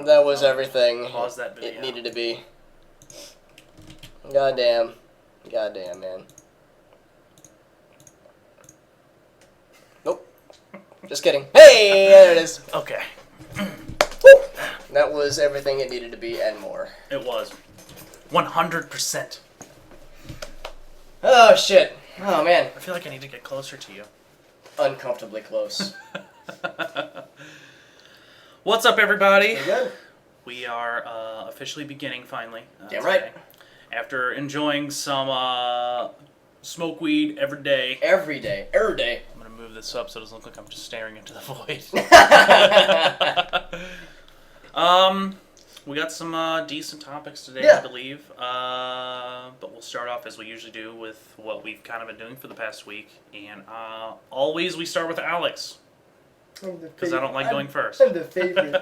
That was everything Pause that video. it needed to be. Goddamn, man. Nope. Just kidding. Hey, there it is. Okay. Woo. That was everything it needed to be and more. It was. 100%. Oh, shit. Oh, man. I feel like I need to get closer to you. Uncomfortably close. What's up, everybody? You good? We are officially beginning, finally. Damn right. After enjoying some smoke weed every day. Every day. Every day. I'm going to move this up so it doesn't look like I'm just staring into the void. We got some decent topics today, Yeah. I believe. But we'll start off as we usually do with what we've kind of been doing for the past week. And always we start with Alex. Because I don't like going first. I'm the favorite.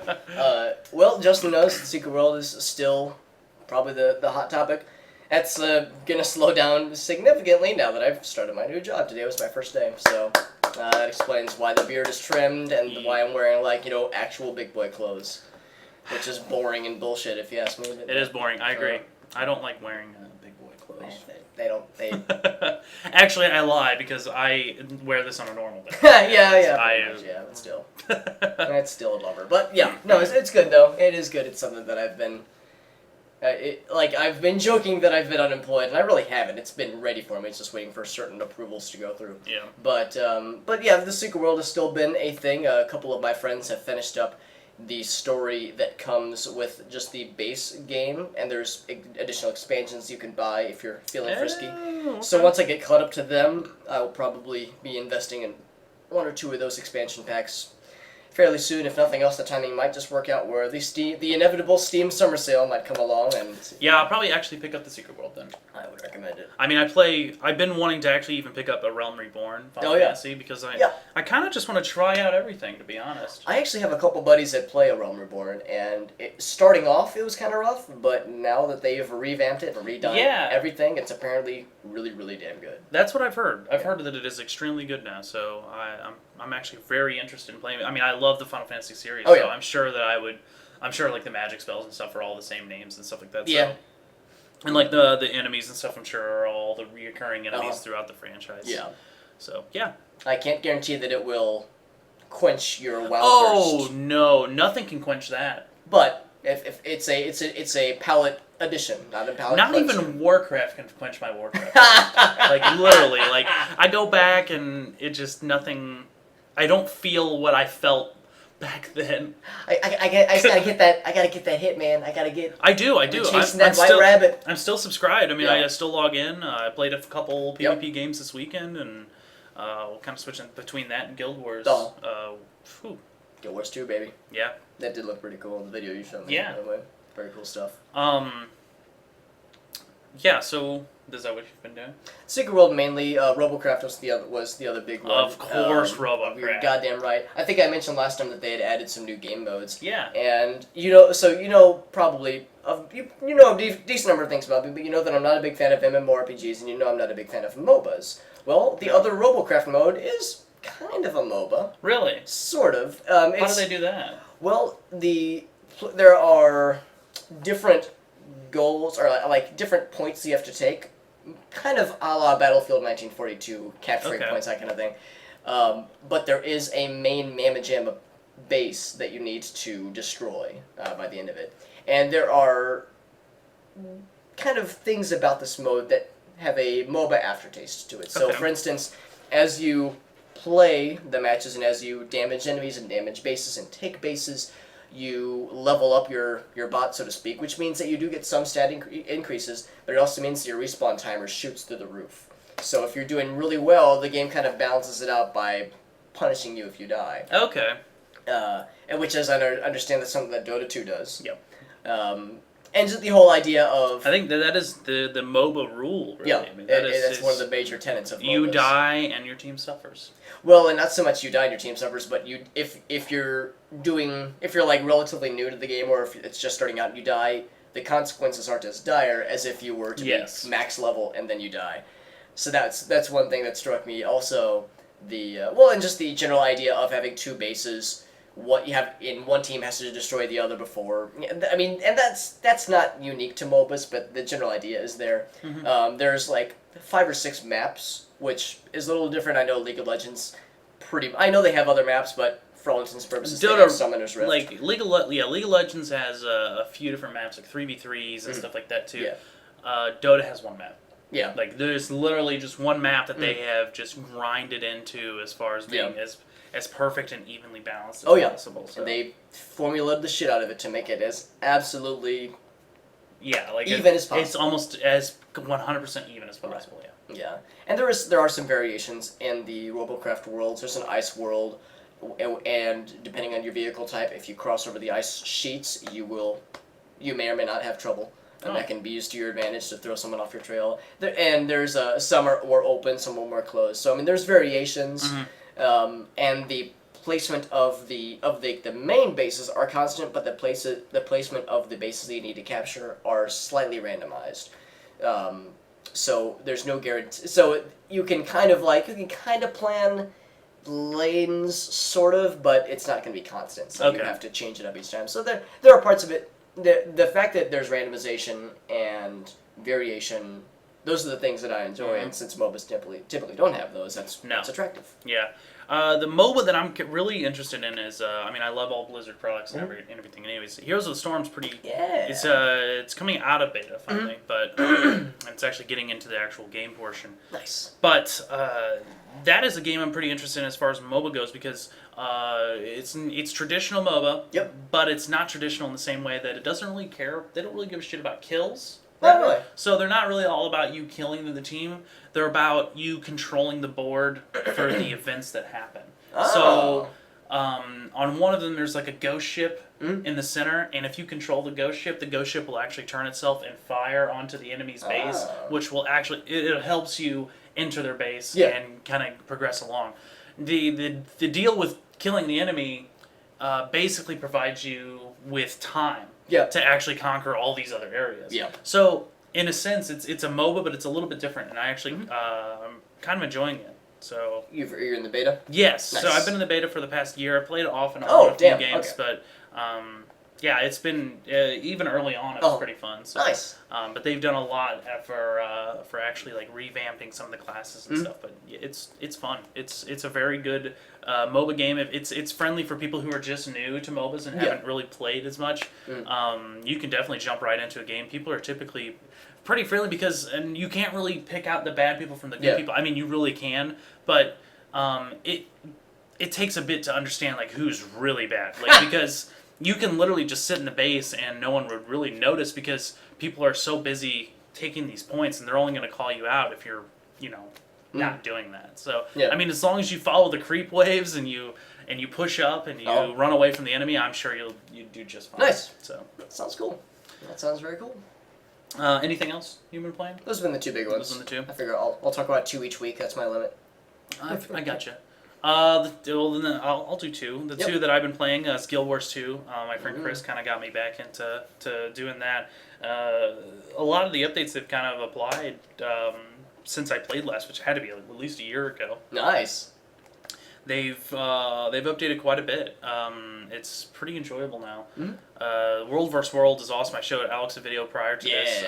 Well, Justin knows the Secret World is still probably the hot topic. That's going to slow down significantly now that I've started my new job. Today was my first day, so that explains why the beard is trimmed and why I'm wearing, actual big boy clothes. Which is boring and bullshit, if you ask me. It is boring. I agree. I don't like wearing big boy clothes. They Actually, I lie because I wear this on a normal day. yeah, but still. It's still a bummer. But yeah, no, it's good though. It is good. It's something that I've been... I've been joking that I've been unemployed, and I really haven't. It's been ready for me. It's just waiting for certain approvals to go through. Yeah. But yeah, the Secret World has still been a thing. A couple of my friends have finished up the story that comes with just the base game, and there's additional expansions you can buy if you're feeling frisky. Okay. So once I get caught up to them, I will probably be investing in one or two of those expansion packs fairly soon. If nothing else, the timing might just work out where the inevitable Steam summer sale might come along, and Yeah, I'll probably actually pick up the Secret World then. I would recommend it. I mean, I've been wanting to actually even pick up a Realm Reborn Final Fantasy because I kind of just want to try out everything, to be honest. I actually have a couple buddies that play a Realm Reborn, and starting off it was kind of rough, but now that they've revamped it and redone everything, it's apparently really, really damn good. That's what I've heard. I've heard that it is extremely good now, so I'm actually very interested in playing it. I mean, I love the Final Fantasy series, so I'm sure that I'm sure like the magic spells and stuff are all the same names and stuff like that. Yeah. So. And like the enemies and stuff, I'm sure are all the reoccurring enemies throughout the franchise. Yeah. So yeah. I can't guarantee that it will quench your WoW Oh thirst. no, nothing can quench that. But if it's a palette addition, not a palette. Not cleanser. even Warcraft can quench my Warcraft. Like literally, like I go back and it just nothing. I don't feel what I felt back then. I gotta get that. I gotta get that hit, man. I do. I do. Chasing that white rabbit. I'm still subscribed. I mean, I still log in. I played a couple PvP games this weekend, and we'll kind of switch between that and Guild Wars. Guild Wars 2, baby. Yeah. That did look pretty cool in the video you showed me. Yeah. By the way. Very cool stuff. Yeah. So. Is that what you've been doing? Secret World mainly. Robocraft was the other big one. Of course, Robocraft. You're goddamn right. I think I mentioned last time that they had added some new game modes. Yeah. And probably you know a decent number of things about me, but you know that I'm not a big fan of MMORPGs, and you know I'm not a big fan of MOBAs. Well, the other Robocraft mode is kind of a MOBA. Really? Sort of. How do they do that? Well, there are different goals or like different points you have to take kind of a la Battlefield 1942, capturing Okay. points, that kind of thing. But there is a main Mamma Jamma base that you need to destroy by the end of it. And there are kind of things about this mode that have a MOBA aftertaste to it. So, Okay. for instance, as you play the matches and as you damage enemies and damage bases and take bases, you level up your bot, so to speak, which means that you do get some stat increases, but it also means that your respawn timer shoots through the roof. So if you're doing really well, the game kind of balances it out by punishing you if you die. Okay. And which, as I understand, that's something that Dota 2 does. Yep. And just the whole idea of... I think that is the MOBA rule, really. Yeah, I mean, that's one of the major tenets of MOBAs. You die and your team suffers. Well, and not so much you die and your team suffers, but if you're like relatively new to the game, or if it's just starting out and you die, the consequences aren't as dire as if you were to be max level and then you die. So that's one thing that struck me. Also, and just the general idea of having two bases. What you have in one team has to destroy the other before. I mean, and that's not unique to MOBAs, but the general idea is there. Mm-hmm. There's like 5 or 6 maps, which is a little different. I know League of Legends I know they have other maps, but for all intents and purposes, they have Summoner's Rift. Like League of Legends has a few different maps, like 3v3s and stuff like that too. Yeah. Dota has one map. Yeah. Like there's literally just one map that they have just grinded into as far as being as perfect and evenly balanced as possible. So. And they formulated the shit out of it to make it as absolutely like even as possible. It's almost as 100% even as possible. Right. Yeah, and there are some variations in the Robocraft worlds. There's an ice world, and depending on your vehicle type, if you cross over the ice sheets, you may or may not have trouble. And that can be used to your advantage to throw someone off your trail. And there's some are more open, some are more closed. So I mean, there's variations. Mm-hmm. And the placement of the main bases are constant, but the placement of the bases that you need to capture are slightly randomized. So there's no guarantee. So you can kind of plan lanes, sort of, but it's not going to be constant. So you have to change it up each time. So there are parts of it. The fact that there's randomization and variation. Those are the things that I enjoy, and since MOBAs typically don't have those, that's attractive. Yeah. The MOBA that I'm really interested in is, I love all Blizzard products and everything. Anyways, Heroes of the Storm's pretty... Yeah. It's coming out of beta, finally, but it's actually getting into the actual game portion. Nice. But that is a game I'm pretty interested in as far as MOBA goes, because it's traditional MOBA, but it's not traditional in the same way that it doesn't really care. They don't really give a shit about kills. Not really. So they're not really all about you killing the team. They're about you controlling the board for the events that happen. Oh. So on one of them, there's like a ghost ship in the center, and if you control the ghost ship will actually turn itself and fire onto the enemy's base, which will actually it helps you enter their base and kind of progress along. The deal with killing the enemy basically provides you with time. To actually conquer all these other areas. Yeah. So in a sense, it's a MOBA, but it's a little bit different, and I actually I'm kind of enjoying it. So you're in the beta? Yes. Nice. So I've been in the beta for the past year. I've played it off and on a few games, but it's been even early on. It was pretty fun. So, nice. But they've done a lot for actually like revamping some of the classes and stuff. But it's fun. It's a very good MOBA game. It's friendly for people who are just new to MOBAs and haven't really played as much. You can definitely jump right into a game. People are typically pretty friendly and you can't really pick out the bad people from the good people. I mean, you really can, but it takes a bit to understand like who's really bad. Like because you can literally just sit in the base and no one would really notice because people are so busy taking these points and they're only going to call you out if you're, not doing that. So, I mean, as long as you follow the creep waves and you push up and you run away from the enemy, I'm sure you do just fine. Nice. So that sounds cool. That sounds very cool. Anything else you've been playing? Those have been the two big ones. Those have been the two? I figure I'll talk about 2 each week. That's my limit. I gotcha. Then I'll do 2. The 2 that I've been playing, Skill Wars 2. My friend Chris kind of got me back into doing that. A lot of the updates they've kind of applied since I played last, which had to be at least a year ago. Nice. They've updated quite a bit. It's pretty enjoyable now. World vs. World is awesome. I showed Alex a video prior to this.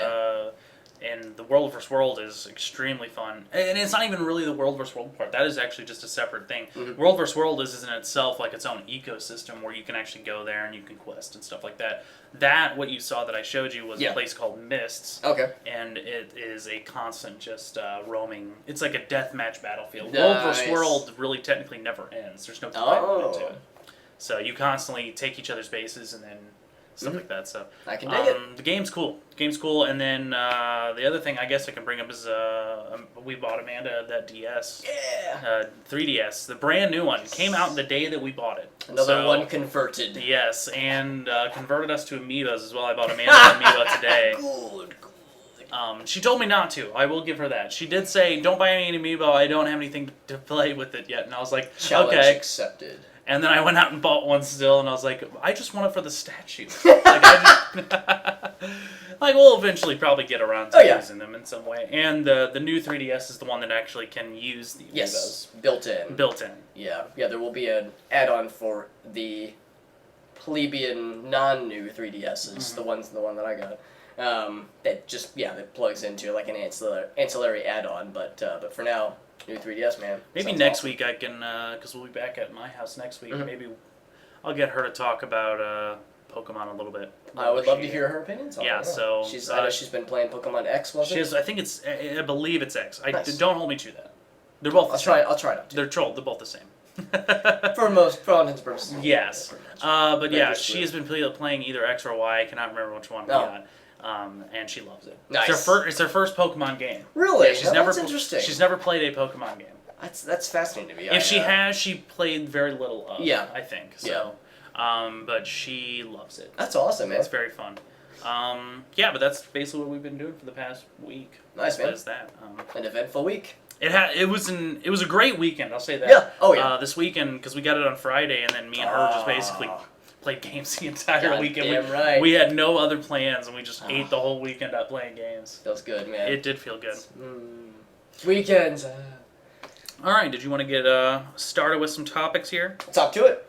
And the World vs. World is extremely fun. And it's not even really the World vs. World part. That is actually just a separate thing. Mm-hmm. World vs. World is in itself like its own ecosystem where you can actually go there and you can quest and stuff like that. That, what you saw that I showed you, was a place called Mists. Okay. And it is a constant just roaming. It's like a deathmatch battlefield. Nice. World vs. World really technically never ends. There's no time limit to Oh. it. So you constantly take each other's bases and then stuff like that. So I can dig it. the game's cool. And then the other thing I guess I can bring up is we bought Amanda that DS. Yeah. 3DS, the brand new one, came out the day that we bought it. Another one converted. Yes, and converted us to Amiibos as well. I bought Amanda an Amiibo today. Good. She told me not to. I will give her that. She did say, "Don't buy me an Amiibo. I don't have anything to play with it yet." And I was like, Challenge "Okay." accepted. And then I went out and bought one still, and I was like, I just want it for the statue. Like, we'll eventually probably get around to using them in some way. And the new 3DS is the one that actually can use the Amiibos. Yes, built in. Built in. Yeah, there will be an add-on for the plebeian non-new 3DSs, the one that I got. That just that plugs into like an ancillary add-on, but for now, new 3DS, man. Maybe Sounds next awesome. week I can, because we'll be back at my house next week. Mhm. Maybe I'll get her to talk about Pokemon a little bit. I would love to hear her opinions on it. Yeah, so, I know she's been playing Pokemon X, wasn't She it? has, I think it's, I believe it's X. Nice. Don't hold me to that. They're both the I'll same. try it out. Too. They're trolled. They're both the same. For all intents and purposes. Yes. pretty much. But yeah, Maybe she has been playing either X or Y. I cannot remember which one we Oh. got. And she loves it. Nice. It's her first Pokemon game. Really? Yeah, she's never. That's interesting. She's never played a Pokemon game. That's fascinating to me. If she has, she played very little of. Yeah. I think so. But she loves it. That's awesome, man. It's very fun. But that's basically what we've been doing for the past week. Nice, man. That's that. An eventful week. It was a great weekend. I'll say that. Yeah. Oh yeah. This weekend, because we got it on Friday, and then me and her just basically played games the entire God weekend. damn right. We had no other plans, and we just ate the whole weekend up playing games. Feels good, man. It did feel good. Weekends. All right, did you want to get started with some topics here? Let's hop to it.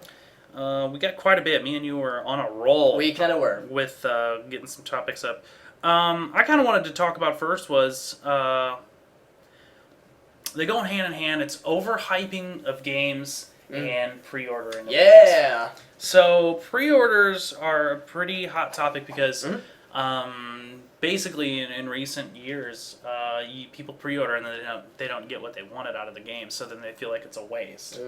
We got quite a bit. Me and you were on a roll. We kind of were. With getting some topics up. I kind of wanted to talk about first was they go hand in hand. It's overhyping of games and pre-ordering of games. Yeah. So pre-orders are a pretty hot topic because basically in recent years, people pre-order and then they don't get what they wanted out of the game, so then they feel like it's a waste.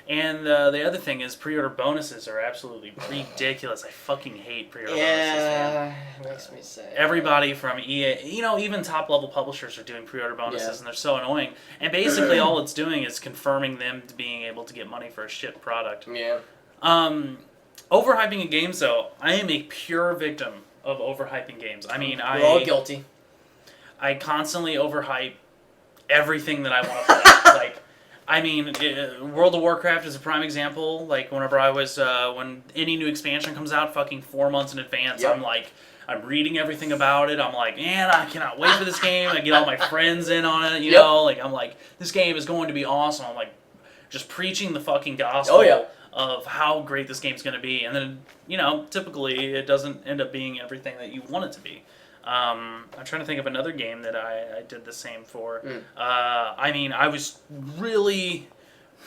And the other thing is pre-order bonuses are absolutely ridiculous. I fucking hate pre-order bonuses, man. It makes me sad. Everybody from EA, even top level publishers are doing pre-order bonuses, Yeah. and they're so annoying. And basically, all it's doing is confirming them to being able to get money for a shit product. Yeah. Overhyping a games, though, I am a pure victim of overhyping games. I mean, We're all guilty. I constantly overhype everything that I want to play. Like, I mean, World of Warcraft is a prime example. Like, whenever I was, when any new expansion comes out, fucking 4 months in advance, Yep. I'm reading everything about it. I'm like, man, I cannot wait for this game. I get all my friends in on it, you know? Like, I'm like, this game is going to be awesome. I'm like, just preaching the fucking gospel of how great this game's going to be. And then, typically it doesn't end up being everything that you want it to be. I'm trying to think of another game that I did the same for. I mean, I was really,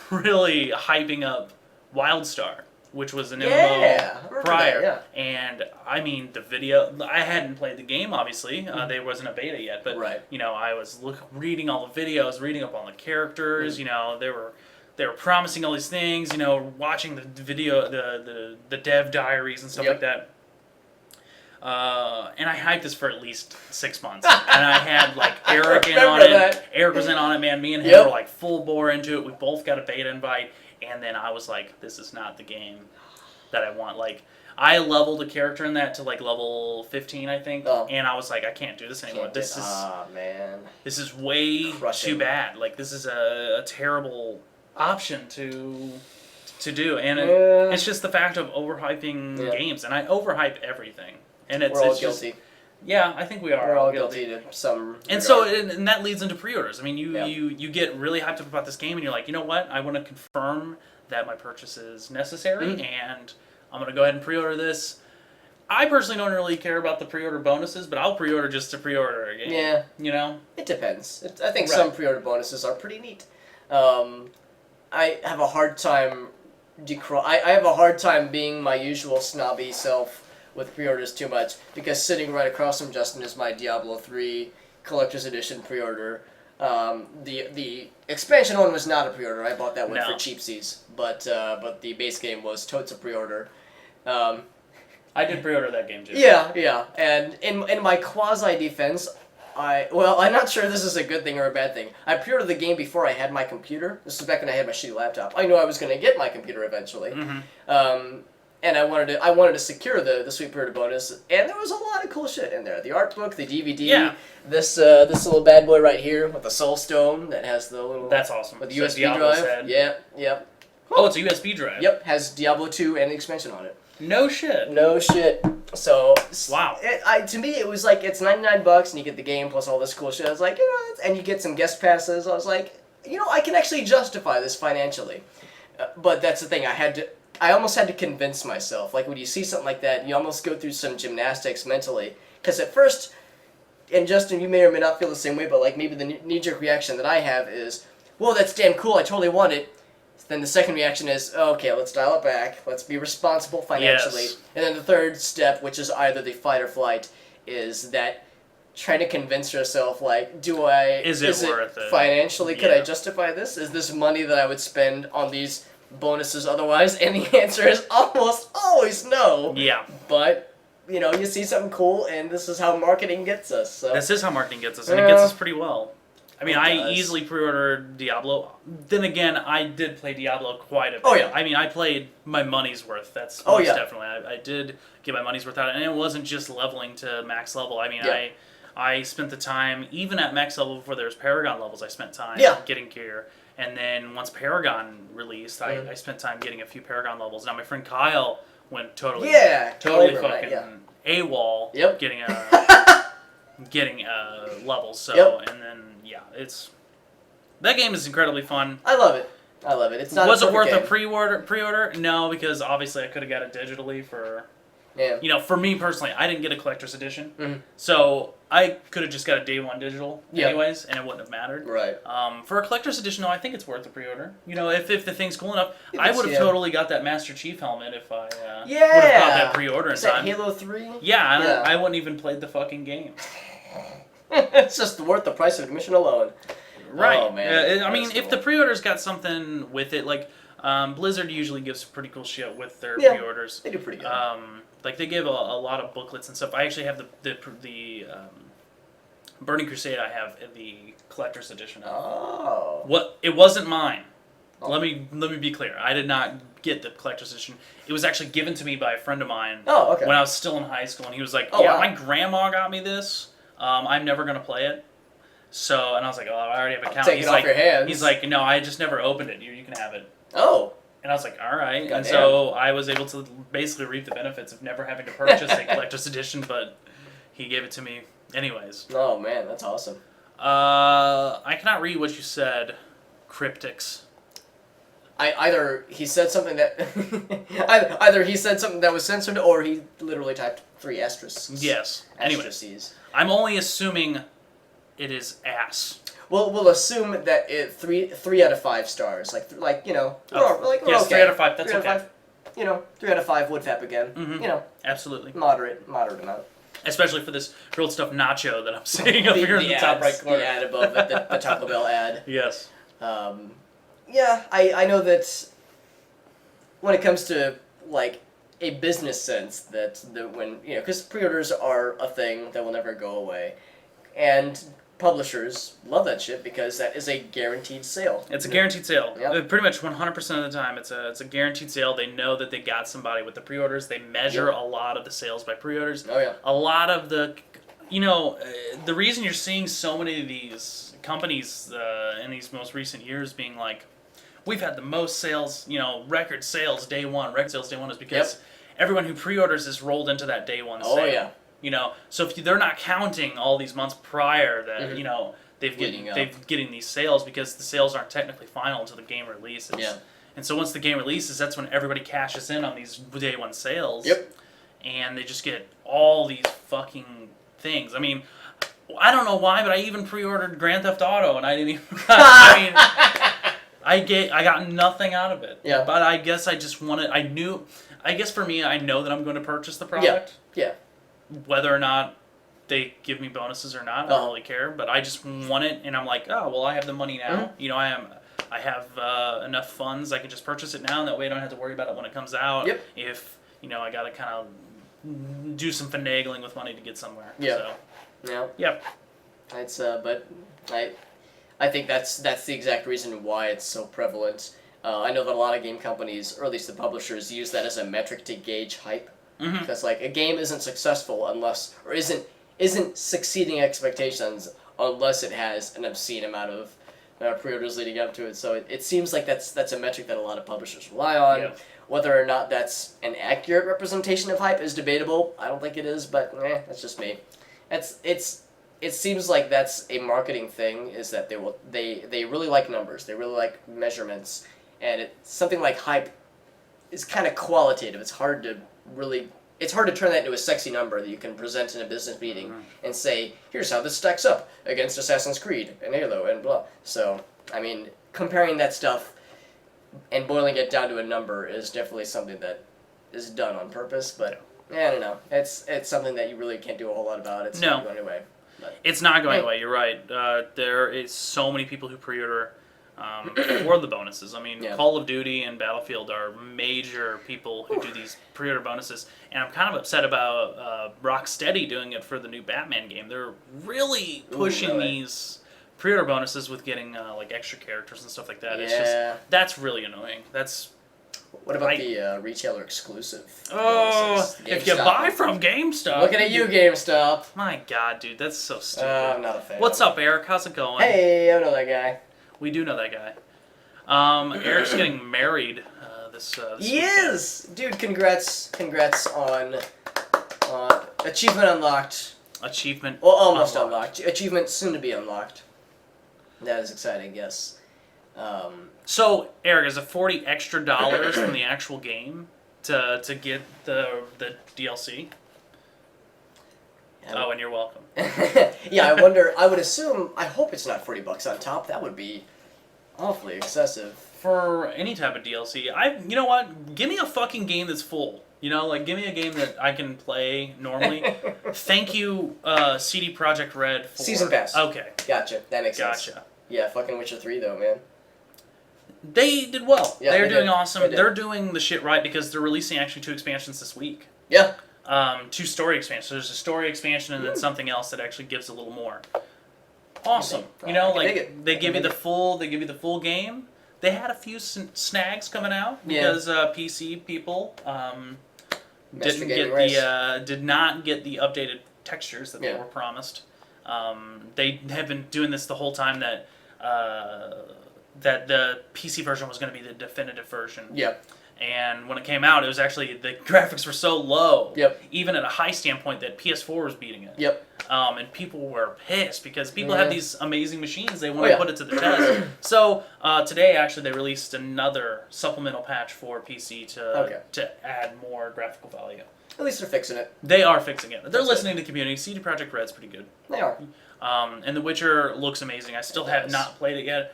really hyping up WildStar, which was an MMO prior. And I mean, the video, I hadn't played the game, obviously. There wasn't a beta yet, but I was reading all the videos, reading up on the characters. They were promising all these things. Watching the video, the dev diaries and stuff like that. And I hyped this for at least 6 months. And I had Eric in on it. Eric was in on it, man. Me and him were full bore into it. We both got a beta invite. And then I was like, this is not the game that I want. I leveled a character in that to level 15, I think. And I was like, I can't do this anymore. This is way too bad. This is a terrible option to do. And it's just the fact of overhyping games. And I overhype everything. And we're all guilty. Yeah, I think we are. We're all guilty to some. And so, and that leads into pre-orders. I mean, you get really hyped up about this game, and you're like, you know what? I want to confirm that my purchase is necessary, and I'm going to go ahead and pre-order this. I personally don't really care about the pre-order bonuses, but I'll pre-order just to pre-order a game. Yeah. You know? It depends. I think Right. some pre-order bonuses are pretty neat. I have a hard time I have a hard time being my usual snobby self with pre-orders too much, because sitting right across from Justin is my Diablo 3 Collector's Edition pre-order. The expansion one was not a pre-order. I bought that one for No. cheapsies, but the base game was totes a pre-order. I did pre-order that game too. Yeah. And in my quasi defense, I'm not sure this is a good thing or a bad thing. I pre-ordered the game before I had my computer. This was back when I had my shitty laptop. I knew I was going to get my computer eventually. Mm-hmm. And I wanted to secure the sweet pre-order bonus, and there was a lot of cool shit in there. The art book, the DVD, Yeah. this little bad boy right here with the Soul Stone that has the little That's awesome. with the So USB Diablo's drive. head. Yep. Oh, it's a USB drive. Yep, has Diablo 2 and the expansion on it. No shit. No shit. So Wow. To me, it was like it's $99 and you get the game plus all this cool shit. I was like, and you get some guest passes. I was like, I can actually justify this financially. But that's the thing. I almost had to convince myself. Like when you see something like that, you almost go through some gymnastics mentally. Because at first, and Justin, you may or may not feel the same way, but like maybe the knee-jerk reaction that I have is, "Whoa, that's damn cool! I totally want it." Then the second reaction is, okay, let's dial it back. Let's be responsible financially. Yes. And then the third step, which is either the fight or flight, is that trying to convince yourself, like, Is it worth it? Financially, could I Yeah. justify this? Is this money that I would spend on these bonuses otherwise? And the answer is almost always no. Yeah. But, you see something cool, and this is how marketing gets us. So. This is how marketing gets us, and it gets us pretty well. I mean, It I does. easily pre-ordered Diablo. Then again, I did play Diablo quite a bit. Oh, yeah. I mean, I played my money's worth. That's Oh, most yeah. definitely. I did get my money's worth out, and it wasn't just leveling to max level. I mean, Yeah. I spent the time, even at max level before there was Paragon levels, I spent time Yeah. getting gear. And then once Paragon released, Mhm. I spent time getting a few Paragon levels. Now, my friend Kyle went totally Totally fucking yeah. AWOL Yep. getting levels. So Yep. and then that game is incredibly fun. I love it. It's not Was a it worth perfect a pre-order? No, because obviously I could have got it digitally for game. Yeah. for me personally, I didn't get a collector's edition, Mhm. so I could have just got a day one digital Yep. anyways, and it wouldn't have mattered. Right. For a collector's edition, though, I think it's worth the pre-order. If the thing's cool enough, If I it's- would have yeah. totally got that Master Chief helmet if I would have Yeah. got that pre-order in Is that time. Halo 3? Yeah, Yeah. I wouldn't even played the fucking game. It's just worth the price of admission alone. Right. Oh, man. I mean, That's if cool. the pre-order's got something with it, like Blizzard usually gives pretty cool shit with their Yeah. pre-orders. They do pretty good. Like they give a lot of booklets and stuff. I actually have the Burning Crusade. I have the collector's edition of. Oh. What? It wasn't mine. Oh. Let me be clear. I did not get the collector's edition. It was actually given to me by a friend of mine Oh, okay. when I was still in high school, and he was like, Oh, "Yeah, wow. my grandma got me this. I'm never gonna play it." So, and I was like, "Oh, I already have an account." Take it He's off like, your hands. He's like, "No, I just never opened it. You can have it." Oh. And I was like, "All right." Goddamn. And so I was able to basically reap the benefits of never having to purchase a collector's edition, but he gave it to me anyways. Oh, man, that's awesome. I cannot read what you said. Cryptics. Either he said something that either he said something that was censored, or he literally typed 3 asterisks. Yes. Anyway, Asterisks. I'm only assuming it is ass. We'll assume that it 3 out of 5 stars. We're Yes, okay. 3 out of 5. That's 3 out of okay. 5. 3 out of 5 would fap again. Mhm. Absolutely. Moderate amount. Especially for this grilled stuffed nacho that I'm seeing up here in the top right corner. The ad above it, the Taco Bell ad. Yes. I know that when it comes to like a business sense, that when because pre-orders are a thing that will never go away, and publishers love that shit because that is a guaranteed sale. It's a guaranteed sale. Yep. Pretty much 100% of the time, it's a guaranteed sale. They know that they got somebody with the pre-orders. They measure a lot of the sales by pre-orders. Oh yeah. A lot of the, the reason you're seeing so many of these companies in these most recent years being like, we've had the most sales, record sales day one is because everyone who pre-orders is rolled into that day one sale. Oh yeah. So if they're not counting all these months prior that Mhm. they've getting these sales, because the sales aren't technically final until the game releases. Yeah. And so once the game releases, that's when everybody cashes in on these day one sales. Yep. and they just get all these fucking things. I mean, I don't know why, but I even pre-ordered Grand Theft Auto, and I didn't even. I mean, I got nothing out of it. Yeah. But I guess I just wanted. I guess for me, I know that I'm going to purchase the product. Yeah. Whether or not they give me bonuses or not, I don't really care. But I just want it, and I'm like, oh well, I have the money now. Mm-hmm. You know, I have enough funds. I can just purchase it now, and that way I don't have to worry about it when it comes out. Yep. If I got to kind of do some finagling with money to get somewhere. Yeah. So, Yeah. yep. It's but I think that's the exact reason why it's so prevalent. I know that a lot of game companies, or at least the publishers, use that as a metric to gauge hype. Mm-hmm. Because like a game isn't successful unless, or isn't succeeding expectations unless it has an obscene amount of pre-orders leading up to it. So it seems like that's a metric that a lot of publishers rely on. Yeah. Whether or not that's an accurate representation of hype is debatable. I don't think it is, but that's just me. It seems like that's a marketing thing. Is that they really like numbers. They really like measurements, and something like hype is kind of qualitative. It's hard to turn that into a sexy number that you can present in a business meeting and say, here's how this stacks up against Assassin's Creed and Halo and blah. So, I mean, comparing that stuff and boiling it down to a number is definitely something that is done on purpose, but I don't know. It's something that you really can't do a whole lot about. It's not going away. But, It's not going away, you're right. There is so many people who pre-order for the bonuses. I mean, Call of Duty and Battlefield are major people who do these pre-order bonuses, and I'm kind of upset about Rocksteady doing it for the new Batman game. They're really pushing these pre-order bonuses with getting like extra characters and stuff like that. It's just that's really annoying. What about the retailer exclusive? Oh, bonuses? if you buy from GameStop. Looking at you, GameStop. My God, dude, that's so stupid. I'm not a fan. What's up, Eric? How's it going? Hey, I know that guy. We do know that guy. Eric's getting married this He weekend. is! Dude, congrats on achievement unlocked. Achievement. Well, almost unlocked. Achievement soon to be unlocked. That is exciting, yes. So, Eric, is it $40 extra from the actual game to get the DLC? Oh, and you're welcome. Yeah, I wonder. I would assume. I hope it's not $40 on top. That would be awfully excessive. For any type of DLC, you know what? Give me a fucking game that's full. You know, like give me a game that I can play normally. Thank you, CD Projekt Red for Season Pass. Okay, Gotcha. That makes sense. gotcha. Yeah, fucking Witcher 3 though, man. They did well. Yeah, They're they doing did. awesome. They did. They're doing the shit right because they're releasing actually 2 expansions this week. Yeah. 2 story expansions. There's a story expansion and then something else that actually gives a little more. Awesome. You know, like they give you the full game. They had a few snags coming out because PC people did not get the updated textures that they were promised. They have been doing this the whole time that the PC version was going to be the definitive version. Yep. And when it came out, it was actually, the graphics were so low, even at a high standpoint, that PS4 was beating it. Yep. And people were pissed because people have these amazing machines. They want to put it to the test. So today, actually, they released another supplemental patch for PC to add more graphical value. At least they're fixing it. They are fixing it. They're listening to community. CD Projekt Red's pretty good. They are. And The Witcher looks amazing. I still have not played it yet.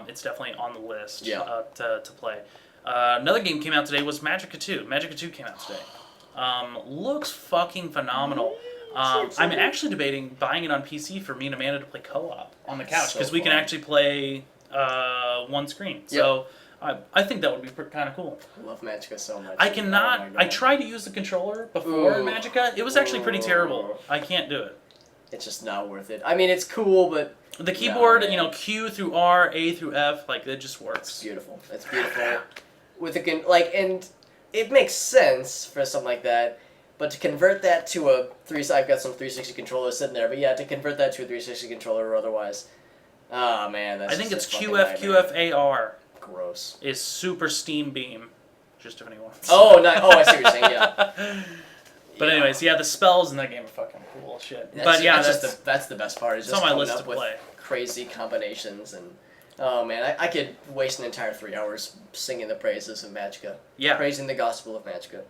It's definitely on the list to play. Another game came out today was Magicka 2. Magicka 2 came out today. Looks fucking phenomenal. I'm actually debating buying it on PC for me and Amanda to play co-op on the couch because we can actually play one screen. So I think that would be kind of cool. I love Magicka so much. I cannot. I tried to use the controller before Magicka. It was actually pretty terrible. I can't do it. It's just not worth it. I mean, it's cool, but the keyboard, Q through R, A through F, like it just works. It's beautiful. It's beautiful. With and it makes sense for something like that. But to convert that to I've got some 360 controllers sitting there. But yeah, to convert that to a 360 controller or otherwise, oh man, that's. I think it's QFAR. Gross. Is Super Steam Beam, just if anyone. Oh, no, I see what you're saying. Yeah. But anyways, the spells in that game are fucking cool as shit. That's the best part. Is it's just on my list up to with play. Crazy combinations and. Oh man, I could waste an entire 3 hours singing the praises of Magicka. Yeah. Praising the gospel of Magicka.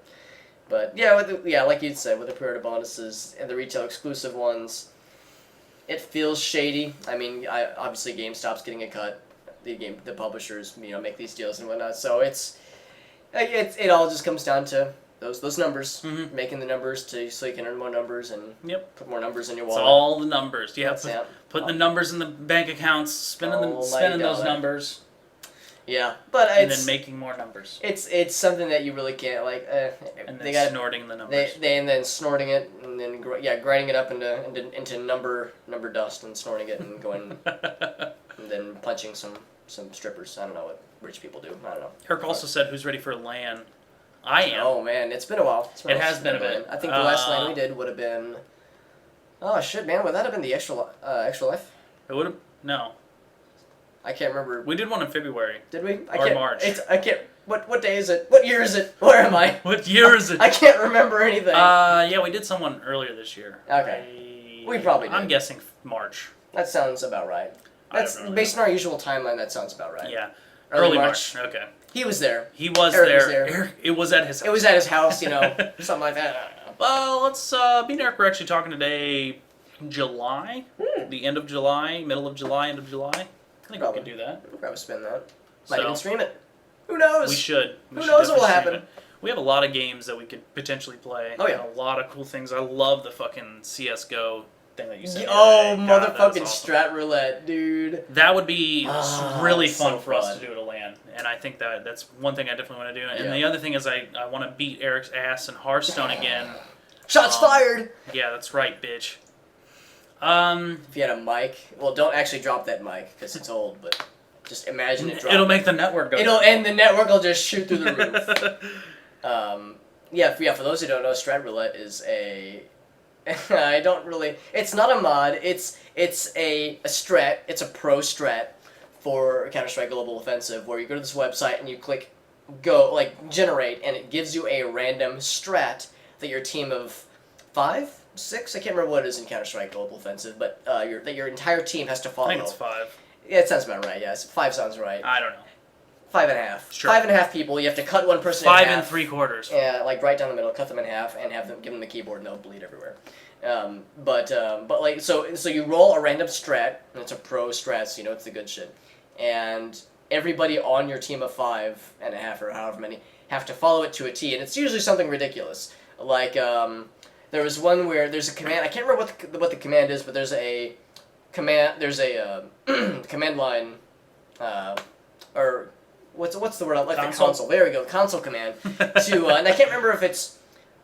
But yeah, like you'd said, with the pre-order bonuses and the retail exclusive ones, it feels shady. I mean, obviously GameStop's getting a cut. The publishers, make these deals and whatnot. So it all just comes down to those numbers, making the numbers so you can earn more numbers and put more numbers in your wallet. It's all the numbers. Yeah, put Oh. the numbers in the bank accounts, spending those numbers. Yeah, but and then making more numbers. It's something that you really can't and they then snorting the numbers. And then snorting it and then grinding it up into number dust and snorting it and going and then punching some strippers. I don't know what rich people do. I don't know. Herc also said, "Who's ready for LAN?" I am. Oh man, it's been a while. It has been a bit. I think the last LAN we did would have been. Oh shit, man! Would that have been the extra life? It would have no. I can't remember. We did one in February. Did we? March. I can't. What day is it? What year is it? Where am I? What year is it? I can't remember anything. Yeah, we did someone earlier this year. Okay. We probably did. I'm guessing March. That sounds about right. That's based on our usual timeline. That sounds about right. Yeah. Early March. Okay. He was there. He was Eric there. was there. Eric, it was at his house. It was at his house, something like that. I don't know. Well, let's me and Eric were actually talking today, July, the end of July, middle of July, end of July. I think we could do that. We'll probably spin that. Might So- even stream it. Who knows? We should. Who knows what will definitely stream happen? it. We have a lot of games that we could potentially play. Oh, yeah. And a lot of cool things. I love the fucking CS:GO thing that you said. Oh, the other day. God, motherfucking that's awesome. strat roulette, dude. That would be really fun so for us fun. to do at a LAN, and I think that's one thing I definitely want to do. And Yeah. the other thing is I want to beat Eric's ass in Hearthstone again. Shots fired! Yeah, that's right, bitch. If you had a mic, well, don't actually drop that mic because it's old, but just imagine it dropping. It'll make the network go. And the network will just shoot through the roof. For those who don't know, Strat Roulette is a. I don't really. It's not a mod. It's a strat. It's a pro strat for Counter-Strike Global Offensive, where you go to this website and you click generate, and it gives you a random strat that your team of 5, 6, I can't remember what it is in Counter-Strike Global Offensive, but that your entire team has to follow. I think it's 5. Yeah, it sounds about right. Yes, 5 sounds right. I don't know. 5.5. Sure. 5.5 people. You have to cut one person in half. 5 3/4. Yeah, right down the middle. Cut them in half and give them the keyboard, and they'll bleed everywhere. So you roll a random strat, and it's a pro strat, so it's the good shit. And everybody on your team of 5.5 or however many have to follow it to a T, and it's usually something ridiculous. Like there was one where there's a command. I can't remember what the command is, but there's a command. There's a command line, or what's the word? Like Console? the console. There we go. Console command to, and I can't remember if it's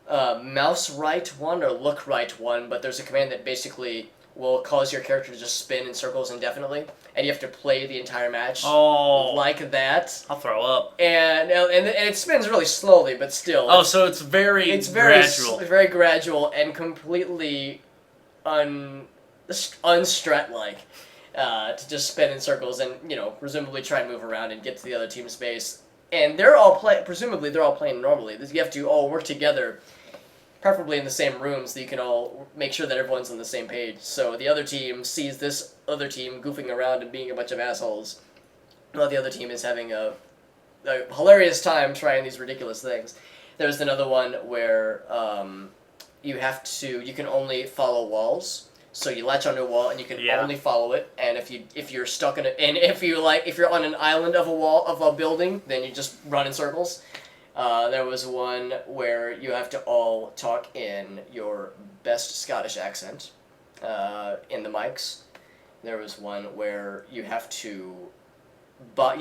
mouse right one or look right one, but there's a command that basically will cause your character to just spin in circles indefinitely, and you have to play the entire match like that. I'll throw up. And it spins really slowly, but still. So it's very gradual. Very gradual and completely unstrat-like. To just spin in circles and, presumably try and move around and get to the other team's space. And presumably they're all playing normally. You have to all work together, preferably in the same room, so you can all make sure that everyone's on the same page. So the other team sees this other team goofing around and being a bunch of assholes, while the other team is having a hilarious time trying these ridiculous things. There's another one where you can only follow walls. So you latch onto a wall and you can only follow it. And if you're stuck in it, and if you're on an island of a building, then you just run in circles. There was one where you have to all talk in your best Scottish accent in the mics. There was one where you have to buy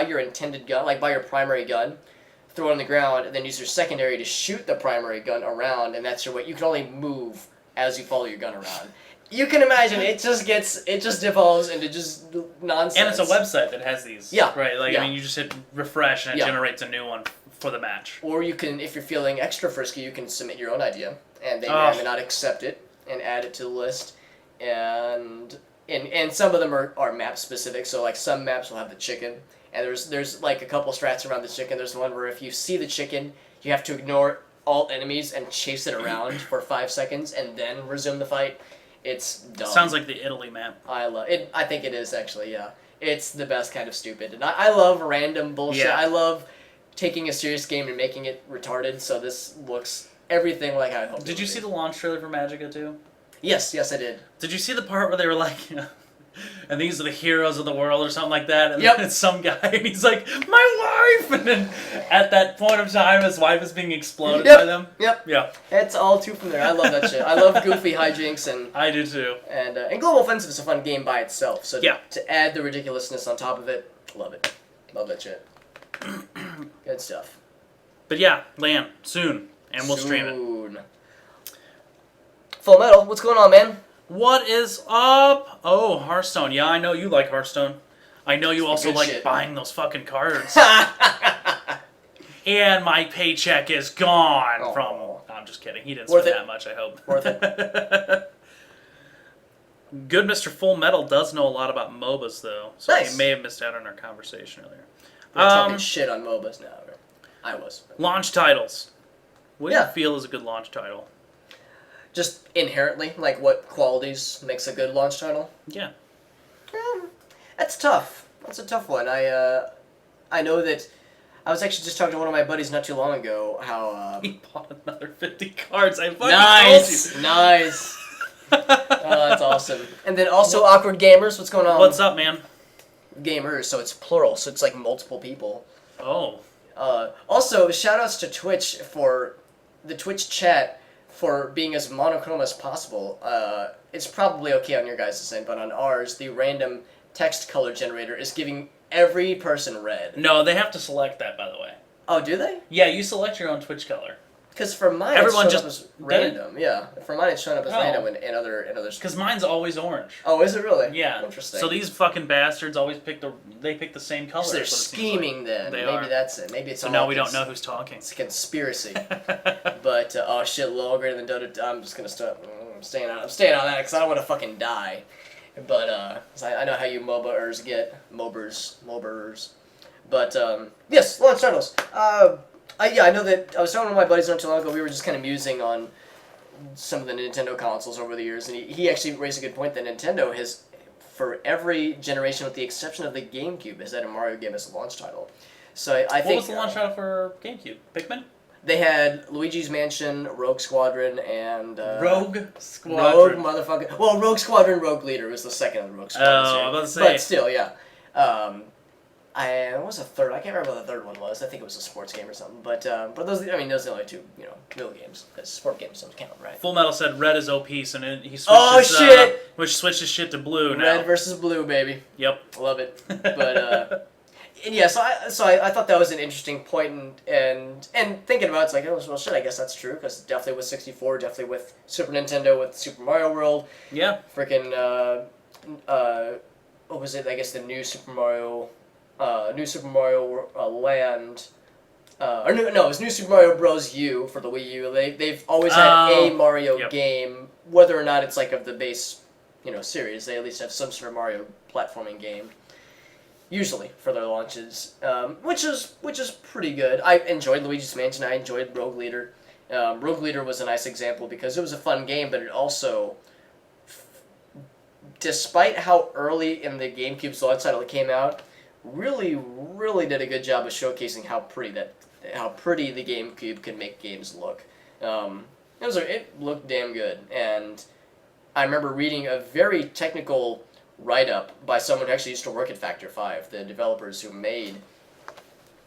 your intended gun, like buy your primary gun, throw it on the ground, and then use your secondary to shoot the primary gun around, and that's your way. You can only move as you follow your gun around. You can imagine it just devolves into just nonsense. And it's a website that has these. Yeah. Right. Yeah. I mean, you just hit refresh and it generates a new one for the match. Or you can, if you're feeling extra frisky, you can submit your own idea, and they may or may not accept it and add it to the list. And some of them are map specific. So like some maps will have the chicken, and there's like a couple strats around the chicken. There's one where if you see the chicken, you have to ignore all enemies and chase it around for 5 seconds and then resume the fight. It's dumb. Sounds like the Italy map. I love it. I think it is actually, yeah. It's the best kind of stupid, and I love random bullshit. Yeah. I love taking a serious game and making it retarded. So this looks everything like I hoped. Did you see the launch trailer for Magicka 2? Yes, I did. Did you see the part where they were like, and these are the heroes of the world or something like that? And Yep. then it's some guy and he's like, my wife! And then at that point of time, his wife is being exploded by them. Yep. Yeah. It's all too familiar. I love that shit. I love goofy hijinks I do too. and Global Offensive is a fun game by itself. So Yeah. to add the ridiculousness on top of it, love it. Love that shit. Good stuff. But yeah, LAN, soon. And we'll stream it. Soon. Full Metal, what's going on, man? What is up? Oh, Hearthstone. Yeah, I know you like Hearthstone. I know you also good like shit. buying those fucking cards. And my paycheck is gone Aw. from... I'm just kidding. He didn't Worth spend it. that much, I hope. Worth it. Good Mr. Full Metal does know a lot about MOBAs, though. So Nice. he may have missed out on our conversation earlier. We're talking shit on MOBAs now. I was. Launch titles. What do Yeah. you feel is a good launch title? Just inherently, like what qualities makes a good launch title? Yeah. That's tough. That's a tough one. I know that I was actually just talking to one of my buddies not too long ago how He bought another 50 cards. I fucking nice, nice. told you. Oh, that's awesome. And then also awkward gamers. What's going on? What's up, man? Gamers? So it's plural. So it's like multiple people. Oh. Also, shout outs to Twitch for the Twitch chat for being as monochrome as possible. It's probably okay on your guys' end, but on ours, the random text color generator is giving every person red. No, they have to select that, by the way. Oh, do they? Yeah, you select your own Twitch color. Because for mine, Everyone it's showing just up as did random. Yeah, for mine, it's showing up as Oh. random in other. Because mine's always orange. Oh, is it really? Yeah. Interesting. So these fucking bastards always pick the same color. So they're is what it seems scheming then. They Maybe are. that's it. Maybe it's So all now we don't know who's talking. It's a conspiracy. But oh shit, low greater than Dota. I'm just gonna stop. I'm staying on that because I don't want to fucking die. But 'cause I know how you MOBAers get MOBers. But yes, launch titles. I know that I was talking to my buddies not too long ago. We were just kind of musing on some of the Nintendo consoles over the years, and he actually raised a good point that Nintendo has, for every generation with the exception of the GameCube, has had a Mario game as a launch title. So I think What was the launch title for GameCube? Pikmin? they had Luigi's Mansion, Rogue Squadron, and Rogue Rogue Squadron. motherfucker. Well, Rogue Squadron, Rogue Leader was the second of the Rogue Squadron. Oh, I was series. about to say. But still, yeah. What was the third? I can't remember what the third one was. I think it was a sports game or something. But those are the only two, real games. Because sport games don't count, right? Full Metal said red is OP, so then he switched Oh, his, shit! which switched his shit to blue now. Red versus blue, baby. Yep. Love it. But and yeah, so I thought that was an interesting point, and thinking about it, it's like, oh well, shit, I guess that's true because definitely with 64, definitely with Super Nintendo, with Super Mario World, Yeah. freaking what was it? I guess the new Super Mario Land. It was New Super Mario Bros. U for the Wii U. They've always had a Mario Yep. game, whether or not it's like of the base, series. They at least have some sort of Mario platforming game, usually for their launches, which is pretty good. I enjoyed Luigi's Mansion. I enjoyed Rogue Leader. Rogue Leader was a nice example because it was a fun game, but it also, despite how early in the GameCube's launch title it came out, really did a good job of showcasing how pretty the GameCube can make games look. It looked damn good, and I remember reading a very technical write-up by someone who actually used to work at Factor 5, the developers who made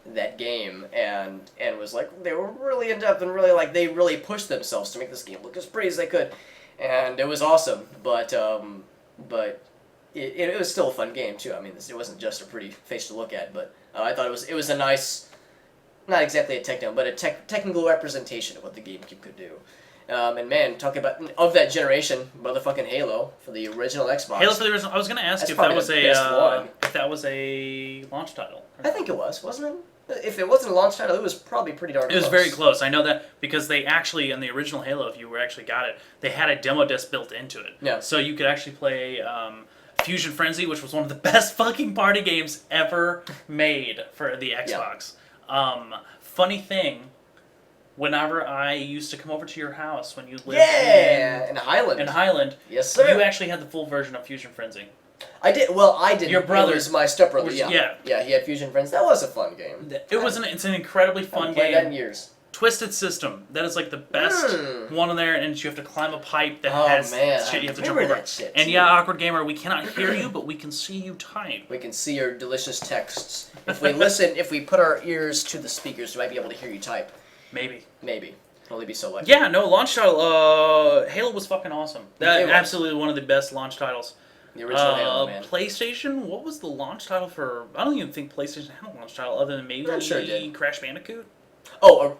that game, and was like, they were really in-depth and really they really pushed themselves to make this game look as pretty as they could, and it was awesome, but it was still a fun game too. I mean, it wasn't just a pretty face to look at, but I thought it was a nice, not exactly a tech demo, but a technical representation of what the GameCube could do. And man, talking about of that generation, motherfucking Halo for the original Xbox. Halo for the original. I was going to ask That's if that probably was the best one. if that was a launch title. I think it was, wasn't it? If it wasn't a launch title, it was probably pretty darn It close. was very close. I know that because they actually, in the original Halo, if you actually got it, they had a demo disc built into it. Yeah. So you could actually play Fusion Frenzy, which was one of the best fucking party games ever made for the Xbox. Funny thing, whenever I used to come over to your house when you lived in Highland. in Highland, Yes, sir. you actually had the full version of Fusion Frenzy. I did. Well, I didn't. Your brother It was my stepbrother. was- Yeah. yeah. Yeah. He had Fusion Friends. That was a fun game. It's an incredibly I fun haven't played that in game. years. Twisted System. That is like the best one in there, and you have to climb a pipe that Oh, has man, shit I you have to jump remember over. that shit, And too. yeah, Awkward Gamer, we cannot hear you, but we can see you type. We can see your delicious texts. If we listen, if we put our ears to the speakers, we might be able to hear you type. Maybe. Maybe. It'll only be so lucky. Yeah, no, launch title. Halo was fucking awesome. That It was. absolutely one of the best launch titles. The original Halo, man. PlayStation. What was the launch title for? I don't even think PlayStation had a launch title other than maybe I'm sure it did. Crash Bandicoot. Oh,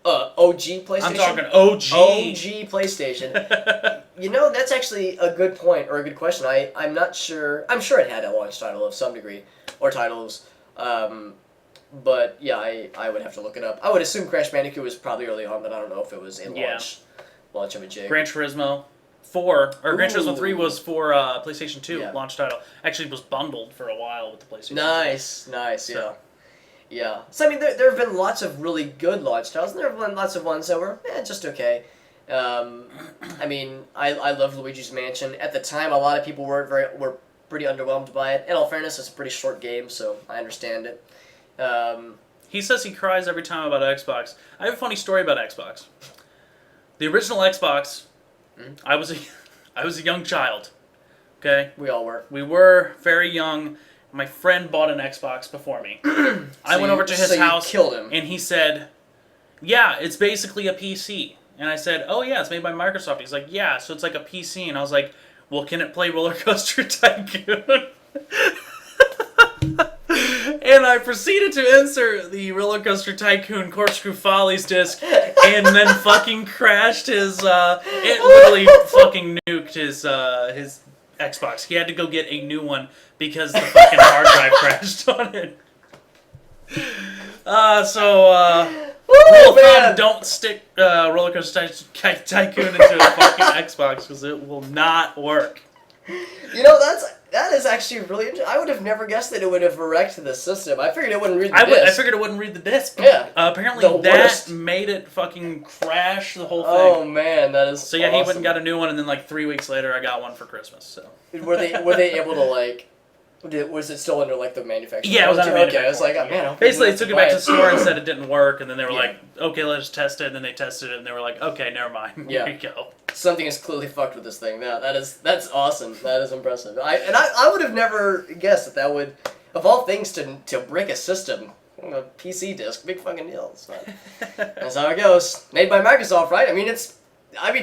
OG PlayStation. I'm talking OG. OG PlayStation. You know, that's actually a good point or a good question. I'm not sure. I'm sure it had a launch title of some degree or titles. But yeah, I would have to look it up. I would assume Crash Bandicoot was probably early on, but I don't know if it was a launch of a jig. Gran Turismo 4 or Gran Turismo 3 Ooh. was for PlayStation 2 Yeah. launch title. Actually, it was bundled for a while with the PlayStation. 2. Nice, yeah. So- Yeah. So, I mean, there have been lots of really good launch titles, and there have been lots of ones that were, just okay. I mean, I love Luigi's Mansion. At the time, a lot of people were pretty underwhelmed by it. In all fairness, it's a pretty short game, so I understand it. He says he cries every time about Xbox. I have a funny story about Xbox. The original Xbox, I was a young child. Okay? We all were. We were very young. My friend bought an Xbox before me. I went over to his house, killed him. and he said, "Yeah, it's basically a PC." And I said, "Oh yeah, it's made by Microsoft." He's like, "Yeah, so it's like a PC." And I was like, "Well, can it play Roller Coaster Tycoon?" And I proceeded to insert the Roller Coaster Tycoon Corkscrew Follies disc, and then fucking crashed his. It literally fucking nuked his Xbox. He had to go get a new one because the fucking hard drive crashed on it. Rule of thumb, don't stick Roller Coaster Tycoon into a fucking Xbox because it will not work. You know, that is actually really interesting. I would have never guessed that it would have wrecked the system. I figured it wouldn't read the disc. I figured it wouldn't read the disc. Yeah. Apparently The that worst. made it fucking crash the whole thing. Oh man, that is So yeah, he awesome. went and got a new one, and then like 3 weeks later, I got one for Christmas. So Were they able to like? Was it still under like the manufacturer? yeah, it was under Okay, manufacturer. I was like, oh, man. Basically, they took it back to the store and said it didn't work, and then they were Yeah. like, "Okay, let's test it." And then they tested it, and they were like, "Okay, never mind. Yeah. Here you go." Something is clearly fucked with this thing. Yeah, that's awesome. That is impressive. I would have never guessed that would, of all things, to break a system, a PC disc, big fucking deal. It's not, that's how it goes. Made by Microsoft, right? I mean,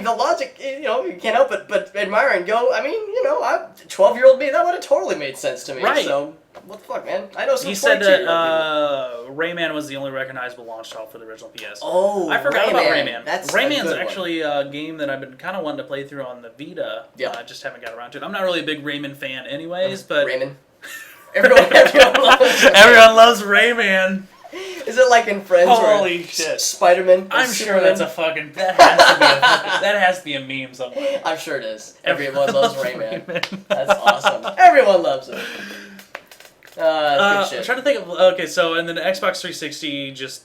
the logic, you can't help but admire and go. I mean, 12-year-old me, that would have totally made sense to me. Right. So, what the fuck, man? I know some He said 22-year-old that people. Rayman was the only recognizable launch title for the original PS. Oh, I forgot about Rayman. That's a Rayman's good one. actually a game that I've been kind of wanting to play through on the Vita. Yeah. I just haven't got around to it. I'm not really a big Rayman fan anyways, but Raymond. Everyone loves everyone loves Rayman. Is it like in Friends Holy where shit. Spider-Man? I'm is sure Superman? that's a fucking that has to be a meme somewhere. I'm sure it is. Everyone loves Rayman. Rayman. That's awesome. Everyone loves it. That's good I'm shit. trying to think of so and then the Xbox 360 just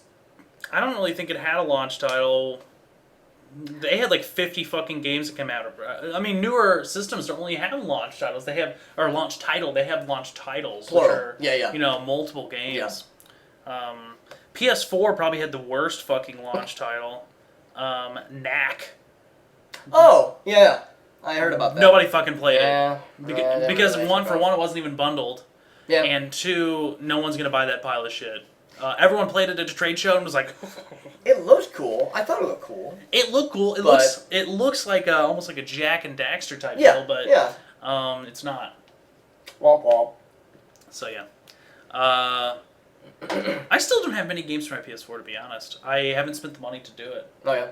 I don't really think it had a launch title. They had like 50 fucking games that came out. I mean, newer systems don't really have launch titles. They have launch title. They have launch titles, Plural. which are Yeah. multiple games. PS4 probably had the worst fucking launch title. Knack. Oh, yeah. I heard about that. Nobody fucking played Yeah. it because one for one it wasn't even bundled, Yeah. and two, no one's gonna buy that pile of shit. Everyone played it at a trade show and was like, It looked cool. I thought it looked cool. "It looked cool. But- It looks like almost like a Jack and Daxter type Yeah. deal, but Yeah. it's not." Womp womp. So yeah. I still don't have many games for my PS4 to be honest. I haven't spent the money to do it. Oh, yeah.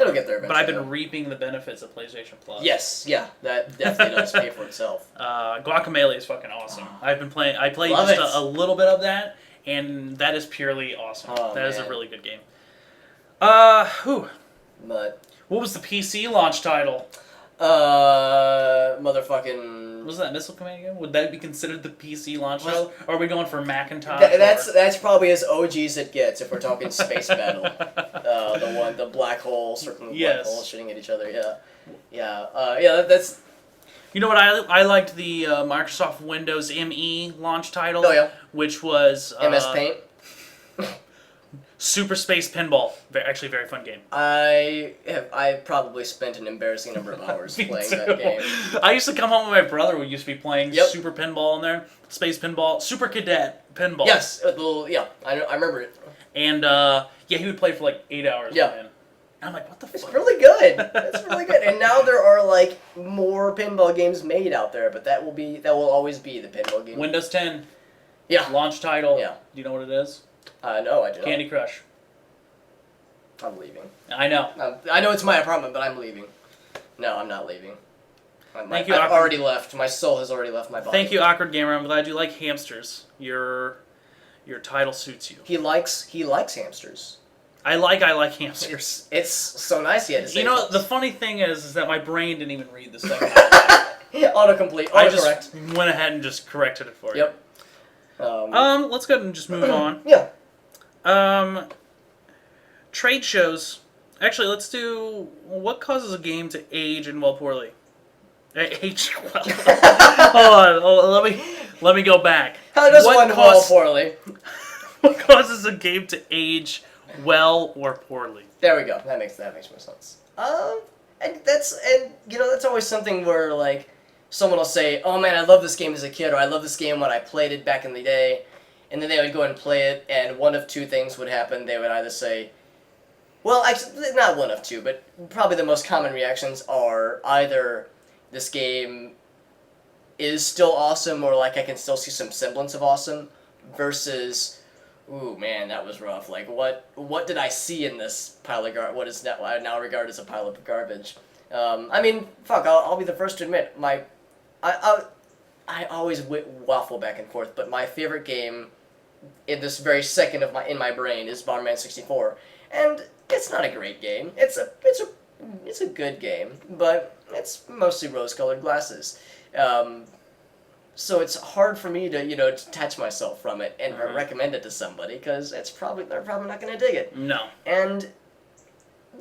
It'll get there But I've eventually. been reaping the benefits of PlayStation Plus. Yes. Yeah. That definitely does pay for itself. Guacamelee is fucking awesome. I've been playing. I played Love just it. a little bit of that, and that is purely awesome. Oh, That is a man. really good game. But, What was the PC launch title? motherfucking... Was that Missile Command game? Would that be considered the PC launch title? Or are we going for Macintosh? That's probably as OG as it gets if we're talking Space Battle. The black hole circling the black Yes. hole shooting at each other. Yeah, yeah, yeah. That's You know what? I liked the Microsoft Windows ME launch title. Oh, yeah. Which was MS Paint. Super Space Pinball. Actually, a very fun game. I probably spent an embarrassing number of hours Me playing too. that game. I used to come home with my brother. We used to be playing Yep. Super Pinball in there, Space Pinball, Super Cadet Pinball. Yes, I remember it. And he would play for like 8 hours. Yeah. Man. I'm like, what the It's fuck? really good. It's really good. And now there are like more pinball games made out there, but that will always be the pinball game. Windows 10 Yeah. launch title. Yeah. Do you know what it is? No, I do not. Candy Crush. I'm leaving. I know. I know it's my apartment, but I'm leaving. No, I'm not leaving. Thank you, I've Awkward. already left. My soul has already left my body. Thank you, Awkward Gamer. I'm glad you like hamsters. Your title suits you. He likes hamsters. I like hamsters. It's so nice he had to say You know, it. the funny thing is that my brain didn't even read the second. Autocomplete. I Autocorrect. just went ahead and just corrected it for you. Yep. Let's go ahead and just move on. Yeah. Trade shows. Actually, let's do what causes a game to age and well poorly. Age well. Hold on. Let me go back. How does What one fall poorly? What causes a game to age well or poorly? There we go. That makes more sense. And that's always something where like someone will say, "Oh man, I love this game as a kid," or "I love this game when I played it back in the day," and then they would go and play it, and one of two things would happen. They would either say, well, actually, not one of two, but probably the most common reactions are either this game is still awesome, or like I can still see some semblance of awesome, versus, ooh man, that was rough. Like what did I see in this pile of what is now I now regard as a pile of garbage? I mean, fuck, I'll be the first to admit I always waffle back and forth, but my favorite game in this very second in my brain is Bomberman 64, and it's not a great game. It's a good game, but it's mostly rose-colored glasses. So it's hard for me to detach myself from it and recommend it to somebody because they're probably not going to dig it. No. And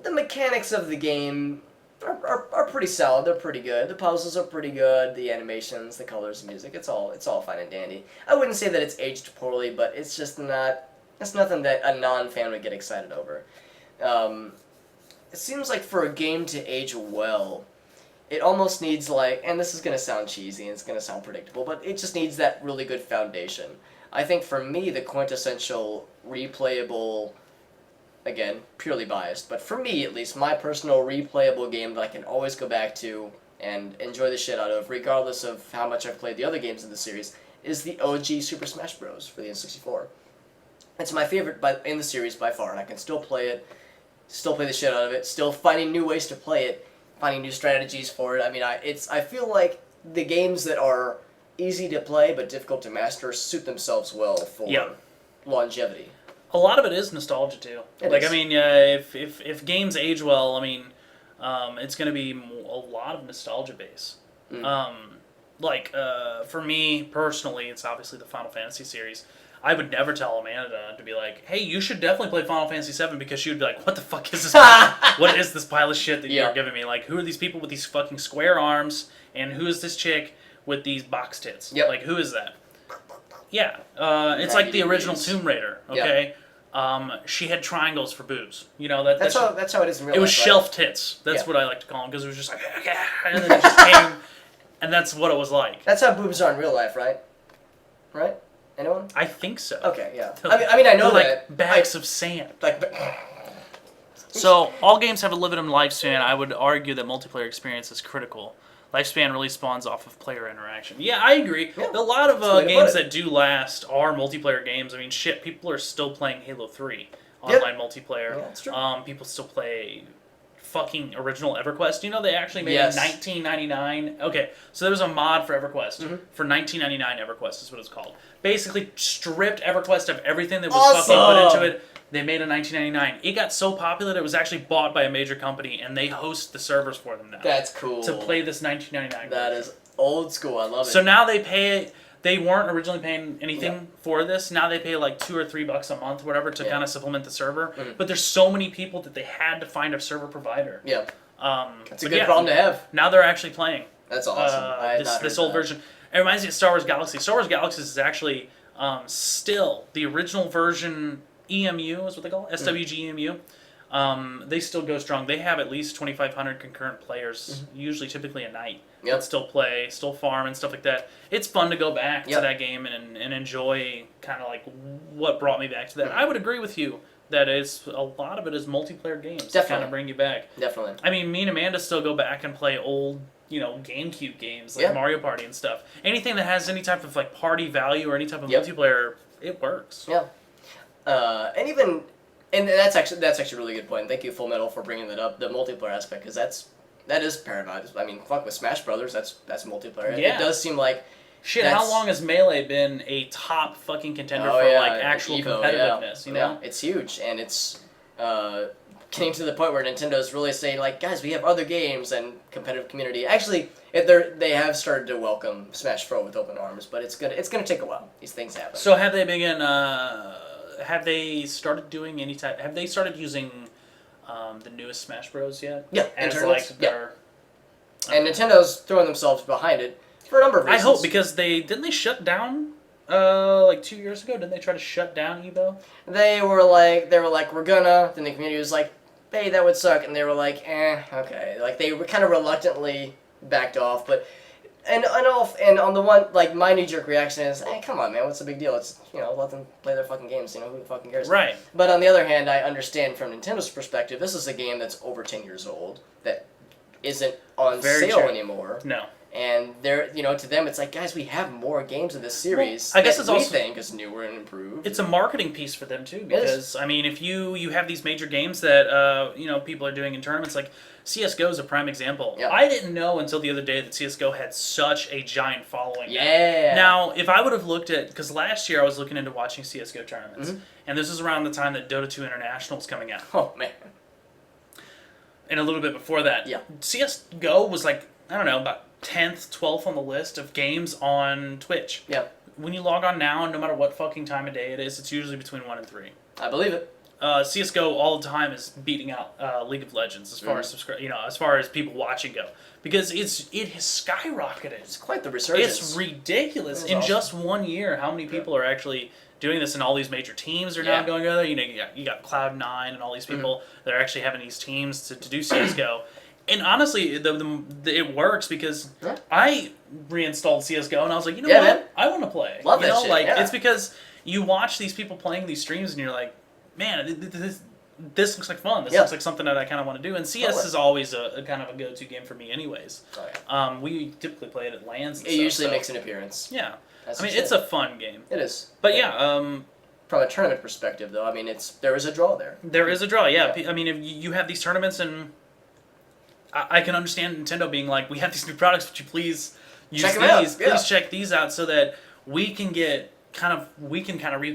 the mechanics of the game are pretty solid. They're pretty good. The puzzles are pretty good. The animations, the colors, the music, it's all fine and dandy. I wouldn't say that it's aged poorly, but it's just not. It's nothing that a non-fan would get excited over. It seems like for a game to age well, it almost needs and this is going to sound cheesy and it's going to sound predictable, but it just needs that really good foundation. I think for me, the quintessential replayable, again, purely biased, but for me at least, my personal replayable game that I can always go back to and enjoy the shit out of, regardless of how much I've played the other games in the series, is the OG Super Smash Bros. For the N64. It's my favorite in the series by far, and I can still play it, still play the shit out of it, still finding new ways to play it, finding new strategies for it. I mean, I feel like the games that are easy to play but difficult to master suit themselves well for longevity. A lot of it is nostalgia too. It is. I mean, if games age well, I mean, it's going to be a lot of nostalgia base. For me personally, it's obviously the Final Fantasy series. I would never tell Amanda to be like, "Hey, you should definitely play Final Fantasy VII," because she would be like, "What the fuck is this? What is this pile of shit that you're giving me? Like, who are these people with these fucking square arms, and who is this chick with these box tits? Yep. Like, who is that?" Yeah, it's like the original Tomb Raider. Okay, she had triangles for boobs. You know that's how it is in real life. It was right? shelf tits. That's what I like to call them because it was just like, and then it just came, and that's what it was like. That's how boobs are in real life, right? Right? Anyone? I think so. Okay, yeah. I mean, I know They're that. like bags of sand. Like, So, all games have a limited lifespan. I would argue that multiplayer experience is critical. Lifespan really spawns off of player interaction. Yeah, I agree. Yeah, A lot of that's the way to games put it. that do last are multiplayer games. I mean, shit, people are still playing Halo 3 online multiplayer. Yeah, that's true. People still play fucking original EverQuest. You know they actually made Yes. in 1999. Okay, so there was a mod for EverQuest. Mm-hmm. For 1999 EverQuest is what it's called. Basically stripped EverQuest of everything that was Awesome! fucking put into it. They made a 1999. It got so popular that it was actually bought by a major company, and they host the servers for them now. That's cool. To play this 1999. That is old school. I love it. So now they pay. They weren't originally paying anything for this. Now they pay like $2 or $3 a month, whatever, to kind of supplement the server. Mm-hmm. But there's so many people that they had to find a server provider. Yeah. That's a good problem to have. Now they're actually playing. That's awesome. I had not This heard old that. version. It reminds me of Star Wars Galaxy. Star Wars Galaxies is actually still the original version. EMU is what they call it. SWG EMU. They still go strong. They have at least 2,500 concurrent players, usually typically a night, Yep. that still play, still farm and stuff like that. It's fun to go back Yep. to that game and enjoy kind of like what brought me back to that. I would agree with you that it's a lot of it is multiplayer games that kind Definitely. of bring you back. Definitely. I mean, me and Amanda still go back and play old, GameCube games like Yeah. Mario Party and stuff. Anything that has any type of like party value or any type of Yep. multiplayer, it works. Yeah. And that's actually a really good point. Thank you, Full Metal, for bringing that up. The multiplayer aspect, because that is paramount. I mean, fuck with Smash Brothers, that's multiplayer. Yeah. It does seem like Shit, That's- how long has Melee been a top fucking contender Oh, for yeah, like actual Evo, competitiveness? You know, Yeah, it's huge, and it's getting to the point where Nintendo's really saying like, guys, we have other games and competitive community. Actually, they have started to welcome Smash 4 with open arms, but it's gonna take a while. These things happen. So have they begun? Have they started doing any type? Have they started using the newest Smash Bros yet? Yeah, as tournaments, like their. And Nintendo's throwing themselves behind it for a number of I reasons. hope because didn't they shut down like 2 years ago? Didn't they try to shut down Evo? They were like, we're gonna. Then the community was like, hey, that would suck, and they were like, okay. Like they were kind of reluctantly backed off, but and on the one, like my knee jerk reaction is, come on, man, what's the big deal? It's let them play their fucking games. Who the fucking cares? Right. But on the other hand, I understand from Nintendo's perspective, this is a game that's over 10 years old that isn't on Very sale true. anymore. No. And they're, to them, it's like, guys, we have more games in this series. I guess that it's we also- think is newer and improved. It's a marketing piece for them too, is. because I mean, if you have these major games that people are doing in tournaments, like CS:GO is a prime example. Yeah. I didn't know until the other day that CS:GO had such a giant following. Yeah. Now, if I would have looked at, because last year I was looking into watching CS:GO tournaments, Mm-hmm. and this is around the time that Dota 2 International was coming out, Oh man. and a little bit before that. Yeah. CS:GO was like, I don't know, about 10th, 12th on the list of games on Twitch. Yeah. When you log on now, no matter what fucking time of day it is, it's usually between 1 and 3. I believe it. CS:GO all the time is beating out League of Legends as far as as far as people watching go, because it has skyrocketed. It's quite the resurgence. It's ridiculous. It is In awesome. just 1 year, how many people are actually doing this, and all these major teams are now Yeah. going over. You got Cloud9 and all these people that are actually having these teams to do CS:GO. And honestly, it works because Yeah. I reinstalled CS:GO and I was like, Yeah, what? man. I want to play. Love you that know, shit, like yeah. it's because you watch these people playing these streams and you're like, man, this looks like fun. This Yeah. looks like something that I kind of want to do. And CS Totally. is always a kind of a go-to game for me, anyways. Oh, yeah. We typically play it at LANs. And It stuff, usually so- makes an appearance. Yeah, That's I mean the it's shit. a fun game. It is. But yeah, From a tournament perspective, though, I mean, there is a draw there. there is a draw. Yeah, Yeah. I mean if you have these tournaments, and I can understand Nintendo being like, we have these new products, would you please use Check these? 'em out, yeah. Please check these out so that we can kind of reap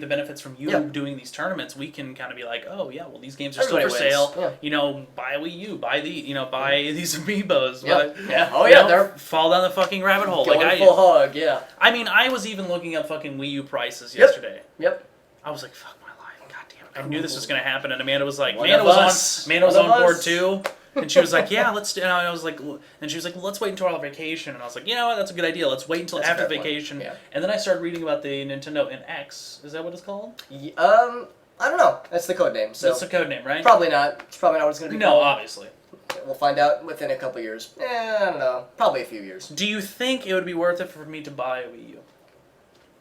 the benefits from you Yeah. doing these tournaments. We can kind of be like, oh yeah, well these games are Everybody still for wins, sale. yeah. Buy a Wii U, buy these amiibos. Yeah. buy- Yeah. Oh, yeah, they're fall down the fucking rabbit hole. going Like full hog, yeah. I mean, I was even looking up fucking Wii U prices Yep. yesterday. Yep. I was like, fuck my life, god damn it. I knew this was gonna happen, and Amanda was like, One Amanda of was us. on Amanda was One of on board us. too. And she was like, yeah, let's do, and I was like, and she was like, well, let's wait until our vacation. And I was like, you know what, that's a good idea. Let's wait until That's a after fair point. vacation. Yeah. And then I started reading about the Nintendo NX. Is that what it's called? I don't know. That's the code name. So That's the code name, right? probably not. It's probably not what it's going to be No, called. obviously. We'll find out within a couple years. I don't know. Probably a few years. Do you think it would be worth it for me to buy a Wii U?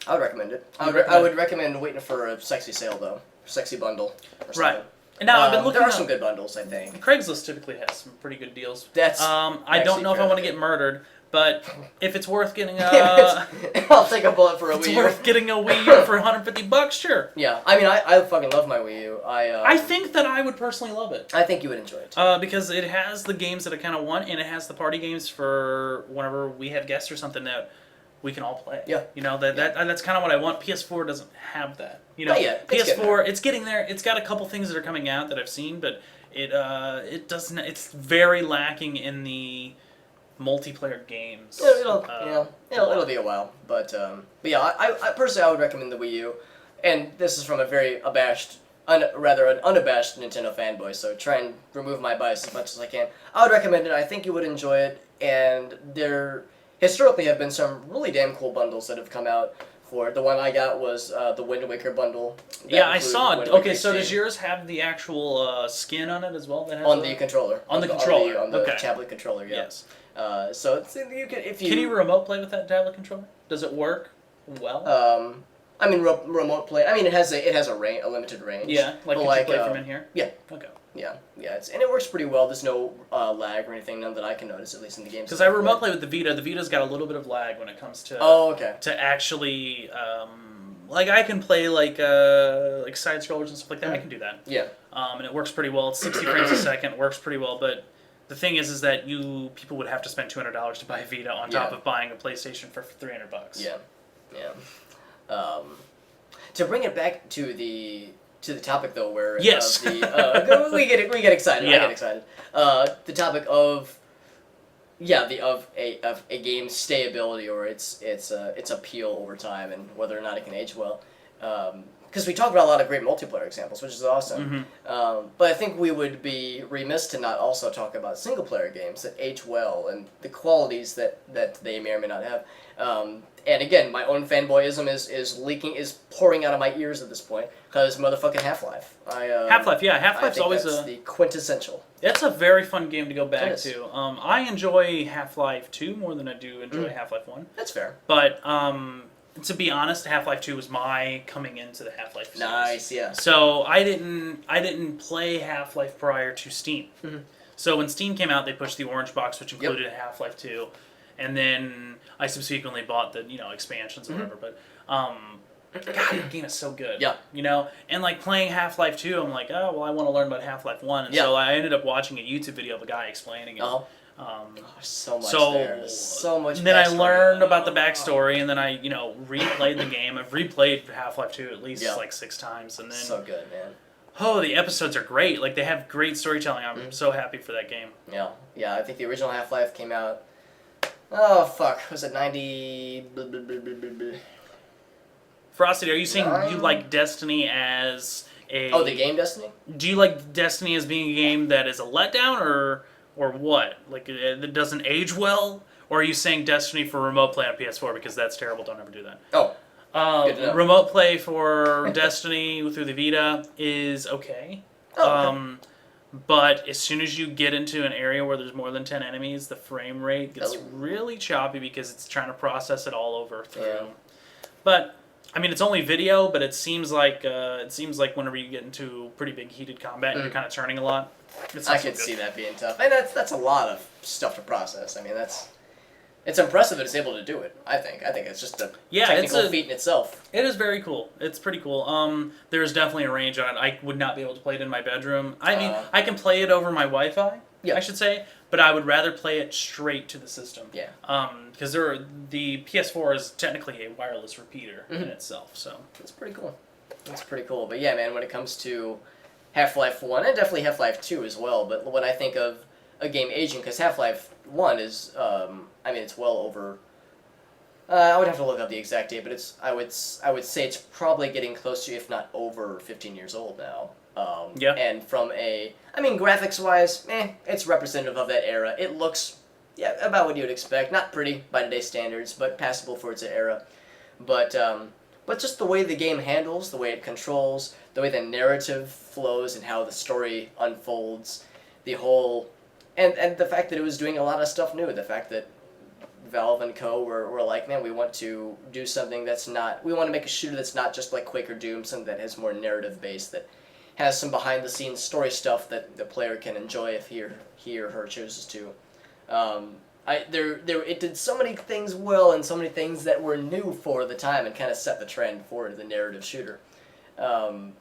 I would recommend it. You'd I would recommend waiting for a sexy sale though, sexy bundle or something. Right. And now I've been looking There are up. some good bundles, I think. Craigslist typically has some pretty good deals. That's I don't actually know if I want to fair. get murdered, but if it's worth getting I'll take a bullet for a it's Wii U. worth getting a Wii U for $150, sure. Yeah, I mean, I fucking love my Wii U. I think that I would personally love it. I think you would enjoy it. Because it has the games that I kind of want, and it has the party games for whenever we have guests or something that we can all play. Yeah. That's kind of what I want. PS4 doesn't have that. Not yet. It's getting PS4, it's getting there. It's got a couple things that are coming out that I've seen, but it doesn't. It's very lacking in the multiplayer games. It'll be a while, but yeah, I personally I would recommend the Wii U, and this is from a very rather an unabashed Nintendo fanboy. So try and remove my bias as much as I can. I would recommend it. I think you would enjoy it. and there historically have been some really damn cool bundles that have come out for it. The one I got was the Wind Waker bundle. That Yeah, I included saw it. Wind Waker Okay, so does Steam yours have the actual skin on it as well? That has on the controller. On the controller, On the okay. tablet controller, yeah. Yes. So it's, you can if you Can you remote play with that tablet controller? Does it work well? I mean remote play. I mean it has a range, a limited range. Yeah, like But could you play from in here? yeah. Okay. Yeah, and it works pretty well. There's no lag or anything, none that I can notice, at least in the games. Because I remote play with the Vita. The Vita's got a little bit of lag when it comes to Oh, okay. to actually like I can play like side scrollers and stuff like that. I can do that. Yeah. And it works pretty well. It's 60 frames a second. It works pretty well, but the thing is that people would have to spend $200 to buy a Vita on top of buying a PlayStation for $300. Yeah, yeah. To bring it back to the topic though, where Yes. we get excited. Yeah. I get excited. The topic of a game's stayability or its appeal over time and whether or not it can age well. Because we talked about a lot of great multiplayer examples, which is awesome. But I think we would be remiss to not also talk about single-player games that age well and the qualities that they may or may not have. And again, my own fanboyism is pouring out of my ears at this point because motherfucking Half-Life. Half-Life, yeah, Half-Life's always that's the quintessential. It's a very fun game to go back It is. to. I enjoy Half-Life 2 more than I do enjoy Half-Life 1. That's fair. But to be honest, Half-Life 2 was my coming into the Half-Life series. Nice, yeah. So I didn't play Half-Life prior to Steam. So when Steam came out, they pushed the orange box, which included Half-Life 2, and then I subsequently bought the expansions or whatever. But God, the game is so good. Yeah. And like playing Half-Life 2, I'm like, oh well, I want to learn about Half-Life 1, and Yeah. so I ended up watching a YouTube video of a guy explaining it. So much So there. There's so much. And then I backstory. learned about the backstory, and then I, replayed the game. I've replayed Half-Life 2 at least like 6 times, and then So good, man. the episodes are great. Like they have great storytelling. I'm so happy for that game. Yeah. I think the original Half-Life came out. Oh fuck, was it 90? Blah, blah, blah, blah, blah, blah. Frosty, are you saying you like Destiny as a? Oh, the game Destiny? Do you like Destiny as being a game that is a letdown, or what? Like it doesn't age well, or are you saying Destiny for remote play on PS4 because that's terrible? Don't ever do that. Oh. Good to know. Remote play for Destiny through the Vita is okay. Oh, okay. But as soon as you get into an area where there's more than 10 enemies, the frame rate gets really choppy because it's trying to process it all over through. Yeah. But I mean, it's only video, but it seems like whenever you get into pretty big heated combat, and you're kind of turning a lot. I could see that being tough, and that's a lot of stuff to process. I mean, it's impressive that it's able to do it. I think it's just a technical feat in itself. It is very cool. It's pretty cool. There's definitely a range on it. I would not be able to play it in my bedroom. I mean, I can play it over my Wi-Fi. Yeah. I should say, but I would rather play it straight to the system. Yeah. Because the PS4 is technically a wireless repeater in itself, so it's pretty cool. It's pretty cool. But yeah, man, when it comes to Half-Life 1 and definitely Half-Life 2 as well, but when I think of a game aging, because Half-Life 1 is, I mean, it's well over. I would have to look up the exact date, but I would say it's probably getting close to, if not over, 15 years old now. And from graphics-wise, it's representative of that era. It looks, about what you would expect. Not pretty by today's standards, but passable for its era. But just the way the game handles, the way it controls, the way the narrative flows, and how the story unfolds, the whole, and the fact that it was doing a lot of stuff new. The fact that Valve and Co. were like, man, we want to do something we want to make a shooter that's not just like Quake or Doom, something that has more narrative base, that has some behind-the-scenes story stuff that the player can enjoy if he or her chooses to. It did so many things well and so many things that were new for the time and kind of set the trend for the narrative shooter. And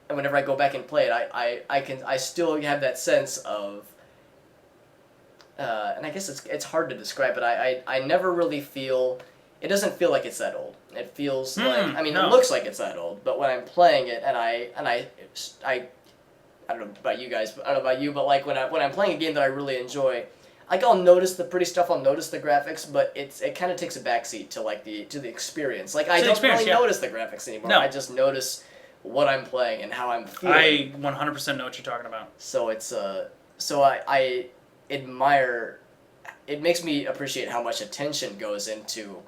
whenever I go back and play it, I still have that sense of, and I guess it's hard to describe, but I never really feel. It doesn't feel like it's that old. It feels like, it looks like it's that old, but when I'm playing it and I don't know about you guys, I don't know about you, but like when I'm playing a game that I really enjoy, like I'll notice the pretty stuff, I'll notice the graphics, but it kind of takes a backseat to like the experience. Like I don't really notice the graphics anymore. No. I just notice what I'm playing and how I'm feeling. I 100% know what you're talking about. So it's so I admire it makes me appreciate how much attention goes into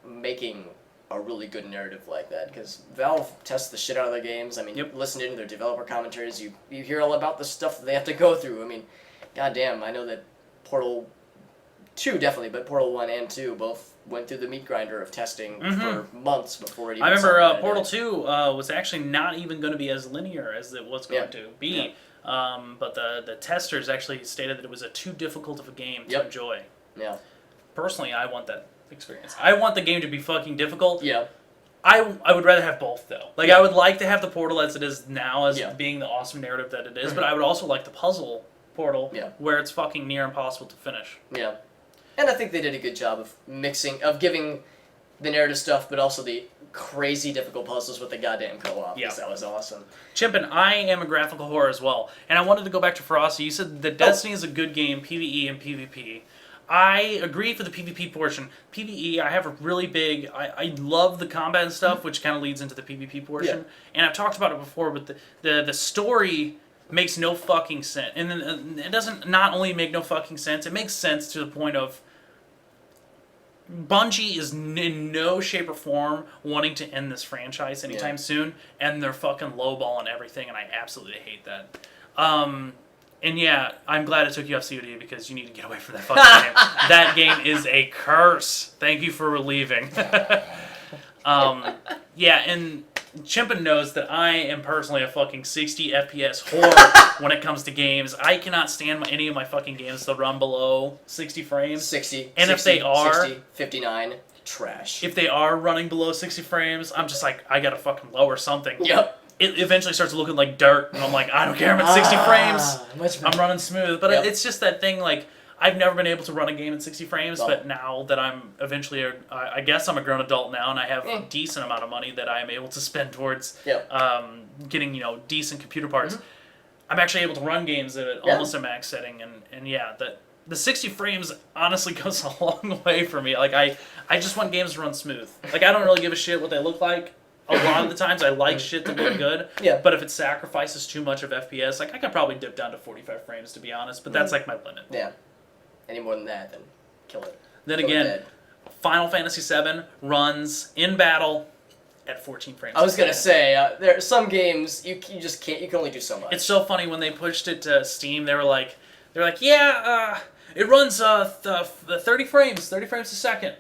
making a really good narrative like that, because Valve tests the shit out of their games. I mean, Yep. listen to their developer commentaries, you hear all about the stuff that they have to go through. I mean, goddamn, I know that Portal 2 definitely, but Portal 1 and 2 both went through the meat grinder of testing for months before it even I remember started. Portal 2 was actually not even going to be as linear as it was going to be. Yeah. But the testers actually stated that it was too difficult of a game to Yep. enjoy. Yeah. Personally, I want that experience. I want the game to be fucking difficult. Yeah. I would rather have both, though. Like, Yeah. I would like to have the Portal as it is now, as Yeah. being the awesome narrative that it is, but I would also like the puzzle Portal, Yeah. where it's fucking near impossible to finish. Yeah. And I think they did a good job of giving the narrative stuff, but also the crazy difficult puzzles with the goddamn co-op. Yeah. That was awesome. Chimpin, I am a graphical horror as well, and I wanted to go back to Frosty. You said that Destiny is a good game, PvE and PvP. I agree for the PvP portion. PvE, I have a really big... I love the combat and stuff, which kind of leads into the PvP portion. Yeah. And I've talked about it before, but the story makes no fucking sense. And then it doesn't not only make no fucking sense, it makes sense to the point of... Bungie is in no shape or form wanting to end this franchise anytime soon, and they're fucking lowballing everything, and I absolutely hate that. And yeah, I'm glad it took you off COD because you need to get away from that fucking game. That game is a curse. Thank you for relieving. Yeah, and Chimpin knows that I am personally a fucking 60 FPS whore when it comes to games. I cannot stand any of my fucking games to run below 60 frames. 60. And 60, if they are... 60, 59, trash. If they are running below 60 frames, I'm just like, I gotta fucking lower something. Yep. It eventually starts looking like dirt, and I'm like, I don't care, I'm at 60 frames. Much I'm running smooth. But Yep. it's just that thing, like, I've never been able to run a game in 60 frames, No. but now that I'm eventually, I guess I'm a grown adult now, and I have Mm. a decent amount of money that I'm able to spend towards Yep. getting, decent computer parts, I'm actually able to run games at almost a max setting, and yeah, the 60 frames honestly goes a long way for me. Like, I just want games to run smooth. Like, I don't really give a shit what they look like. A lot of the times I like shit to look good, Yeah. but if it sacrifices too much of FPS, like, I could probably dip down to 45 frames, to be honest, but that's like my limit. Yeah. Any more than that, then kill it. Then Kill it again, dead. Final Fantasy VII runs in battle at 14 frames. I was a gonna second. say there are some games you just can't. You can only do so much. It's so funny when they pushed it to Steam. They're like, yeah, it runs the 30 frames a second.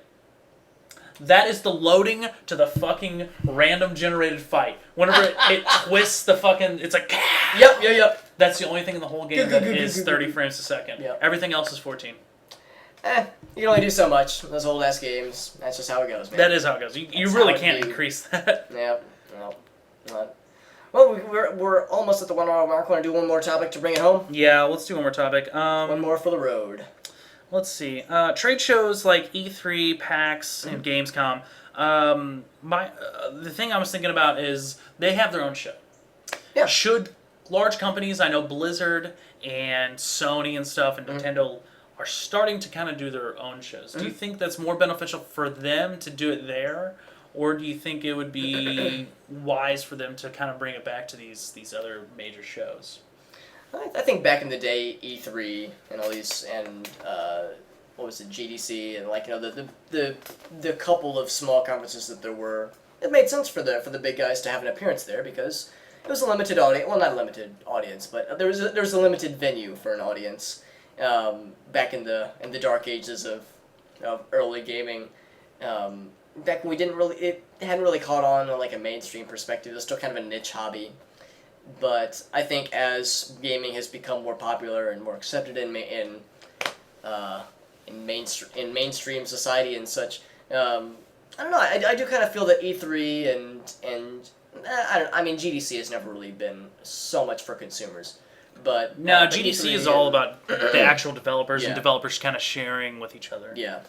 That is the loading to the fucking random generated fight. Whenever it twists the fucking, it's like, Yep. that's the only thing in the whole game that is 30 frames a second. Yep. Everything else is 14. You can only do so much. Those old ass games. That's just how it goes, man. That is how it goes. You That's really how it can't be. increase that. Yeah. No. Not. Well, we're almost at the 1 hour mark. Want to do one more topic to bring it home? Yeah, let's do one more topic. One more for the road. Let's see. Trade shows like E3, PAX, and Gamescom. The thing I was thinking about is they have their own show. Yeah. Should large companies, I know Blizzard and Sony and stuff, and Nintendo are starting to kind of do their own shows. Do you think that's more beneficial for them to do it there, or do you think it would be wise for them to kind of bring it back to these other major shows? I think back in the day, E3 and all these, and what was it, GDC, and like the couple of small conferences that there were, it made sense for the big guys to have an appearance there because it was a limited audience. Well, not a limited audience, but there was a limited venue for an audience. Back in the dark ages of early gaming, back when it hadn't really caught on like a mainstream perspective. It was still kind of a niche hobby. But I think as gaming has become more popular and more accepted in mainstream society and such, I don't know. I do kind of feel that E3 and I mean GDC has never really been so much for consumers, but No, but GDC E3 is all about the actual developers Yeah. and developers kind of sharing with each other. Yeah,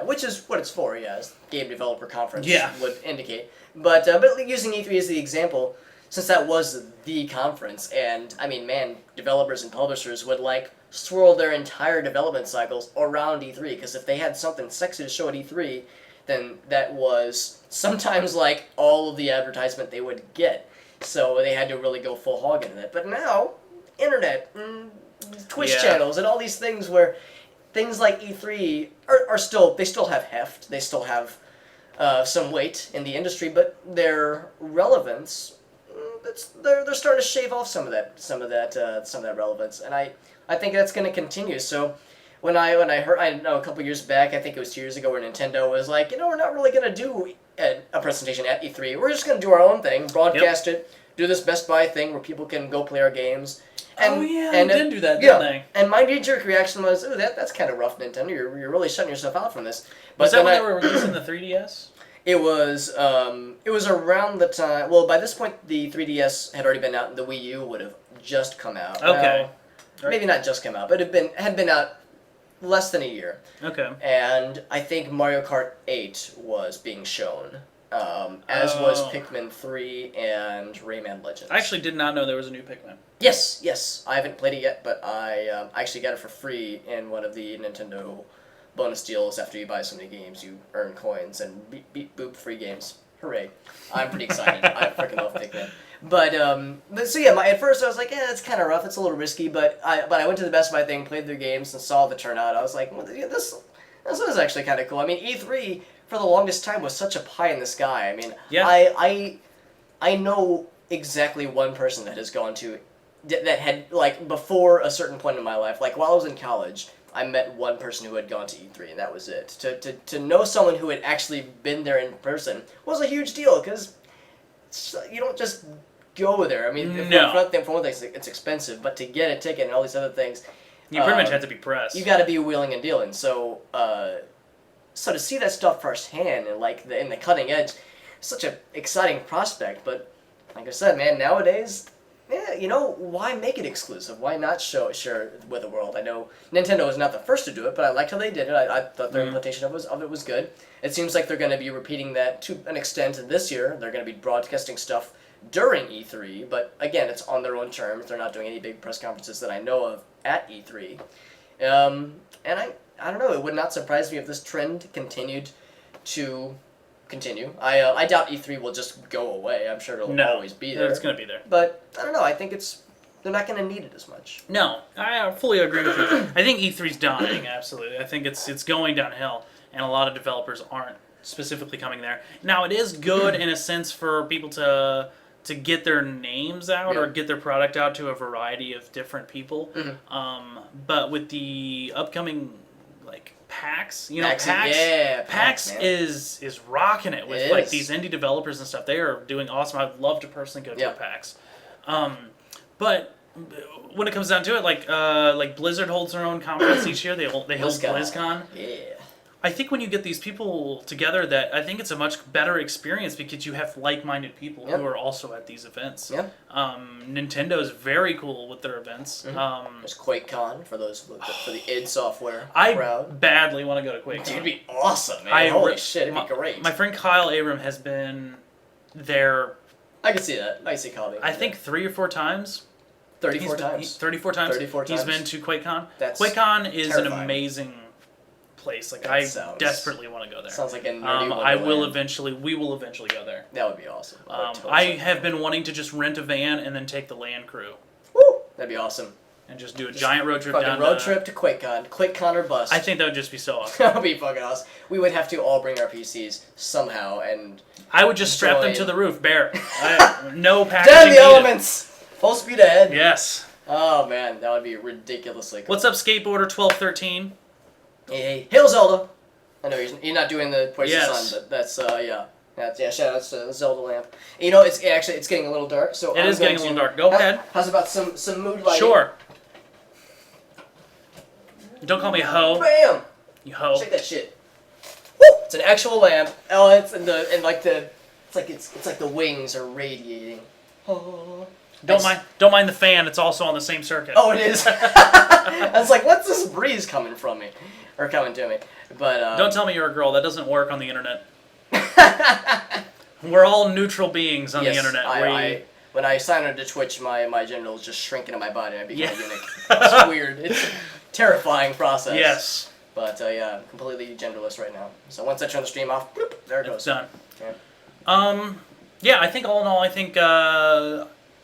which is what it's for. Yeah, as game developer conference Yeah. would indicate. But using E3 as the example, since that was the conference, and I mean, man, developers and publishers would like swirl their entire development cycles around E3 because if they had something sexy to show at E3, then that was sometimes like all of the advertisement they would get. So they had to really go full hog into that. But now, internet, Twitch Yeah. channels, and all these things where things like E3 are still have heft. They still have some weight in the industry, but their relevance, they're starting to shave off some of that relevance, and I think that's going to continue. So when I heard, I know a couple years back, I think it was 2 years ago, where Nintendo was like, we're not really going to do a presentation at E3. We're just going to do our own thing, broadcast it, do this Best Buy thing where people can go play our games. And, they did do that, didn't they? And my knee-jerk reaction was, ooh, that's kind of rough, Nintendo. You're really shutting yourself out from this. But was that when they were releasing the 3DS? It was around the time. Well, by this point, the 3DS had already been out, and the Wii U would have just come out. Okay. Well, maybe not just come out, but had been out less than a year. Okay. And I think Mario Kart 8 was being shown, as was Pikmin 3 and Rayman Legends. I actually did not know there was a new Pikmin. Yes. I haven't played it yet, but I actually got it for free in one of the Nintendo bonus deals. After you buy so many games, you earn coins and beep boop free games. Hooray! I'm pretty excited. I freaking love Pikmin. But so yeah, at first I was like, it's kind of rough. It's a little risky, but I went to the Best Buy thing, played their games, and saw the turnout. I was like, well, this is actually kind of cool. I mean, E3 for the longest time was such a pie in the sky. I mean, I know exactly one person that has gone to that had, like, before a certain point in my life, like while I was in college, I met one person who had gone to E3, and that was it. To know someone who had actually been there in person was a huge deal, because you don't just go there. I mean, no. for one thing, it's expensive, but to get a ticket and all these other things, you pretty much have to be pressed. You got to be wheeling and dealing. So, so to see that stuff firsthand and like in the cutting edge, such an exciting prospect. But like I said, man, nowadays, why make it exclusive? Why not share it with the world? I know Nintendo was not the first to do it, but I liked how they did it. I thought their implementation of it was good. It seems like they're going to be repeating that to an extent this year. They're going to be broadcasting stuff during E3, but again, it's on their own terms. They're not doing any big press conferences that I know of at E3. And I don't know, it would not surprise me if this trend continued to continue. I doubt E3 will just go away. I'm sure it'll always be there. It's going to be there. But I don't know, I think they're not going to need it as much. No, I fully agree with you. I think E3's dying, absolutely. I think it's going downhill, and a lot of developers aren't specifically coming there. Now, it is good in a sense for people to get their names out or get their product out to a variety of different people. Mm-hmm. But with the upcoming PAX, PAX is rocking it with these indie developers and stuff. They are doing awesome. I'd love to personally go to a PAX. But when it comes down to it, like Blizzard holds their own conference each year. They hold BlizzCon. Yeah. I think when you get these people together, that I think it's a much better experience because you have like-minded people who are also at these events. Yep. Nintendo's very cool with their events. Mm-hmm. There's QuakeCon for the id Software crowd. I badly want to go to QuakeCon. Dude, it'd be awesome, man. Holy shit, it'd be great. My friend Kyle Abram has been there. I can see that. I see Kyle. I think 3 or 4 times. 34 times. 34 times. 34 times. He's been to QuakeCon. QuakeCon is terrifying. An amazing place. I desperately want to go there. Sounds like a nerdy we will eventually go there. That would be awesome. I have been wanting to just rent a van and then take the land crew. Woo! That'd be awesome. And just do a giant road trip down trip to QuakeCon. QuakeCon or bust. I think that would just be so awesome. That would be fucking awesome. We would have to all bring our PCs somehow, and I would just strap them to the roof, bare. No packaging. Down the elements! Full speed ahead. Yes. Oh man, that would be ridiculously cool. What's up, Skateboarder 1213? Hey, Hail Zelda! I know you're not doing the Voice of the Yes. Sun, but that's shout out to Zelda Lamp. You know, it's getting a little dark, so It is getting a little dark. Go ahead. How's about some mood lighting? Sure. Don't call me a hoe. Bam! You hoe. Check that shit. Woo! It's an actual lamp. Oh, it's like the wings are radiating. Oh. Don't mind the fan. It's also on the same circuit. Oh, it is. I was like, what's this breeze coming from me, or coming to me? But don't tell me you're a girl. That doesn't work on the internet. We're all neutral beings on the internet. When I signed into Twitch, my genitals just shrink into my body and I became a eunuch. It's weird. It's a terrifying process. Yes. But I'm completely genderless right now. So once I turn the stream off, bloop, there it goes. It's done. Yeah. Yeah, I think all in all, I think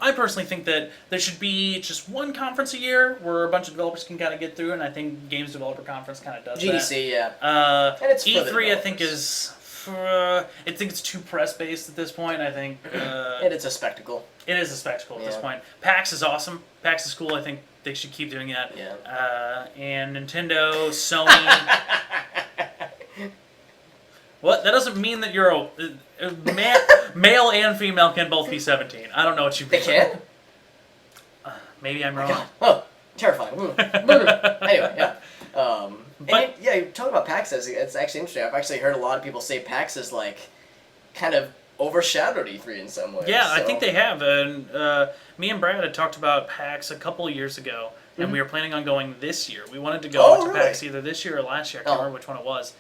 I personally think that there should be just one conference a year where a bunch of developers can kind of get through, and I think Games Developer Conference kind of does GDC, yeah. that. And it's for the E3, I think developers. I think it's too press based at this point. I think And it's a spectacle. it is a spectacle at this Yeah. point. PAX is awesome. PAX is cool. I think they should keep doing that. Yeah. And Nintendo, Sony. What? That doesn't mean that you're male and female can both be 17. I don't know what you They mean. can? Maybe I'm wrong. God. Oh, terrifying. Anyway, yeah. But- yeah, you're talking about PAX, it's actually interesting. I've actually heard a lot of people say PAX is like kind of overshadowed E3 in some ways. Yeah, I so- think they have. And me and Brad had talked about PAX a couple of years ago, and we were planning on going this year. We wanted to go Oh, to really? PAX either this year or last year. I can't Oh. remember which one it was.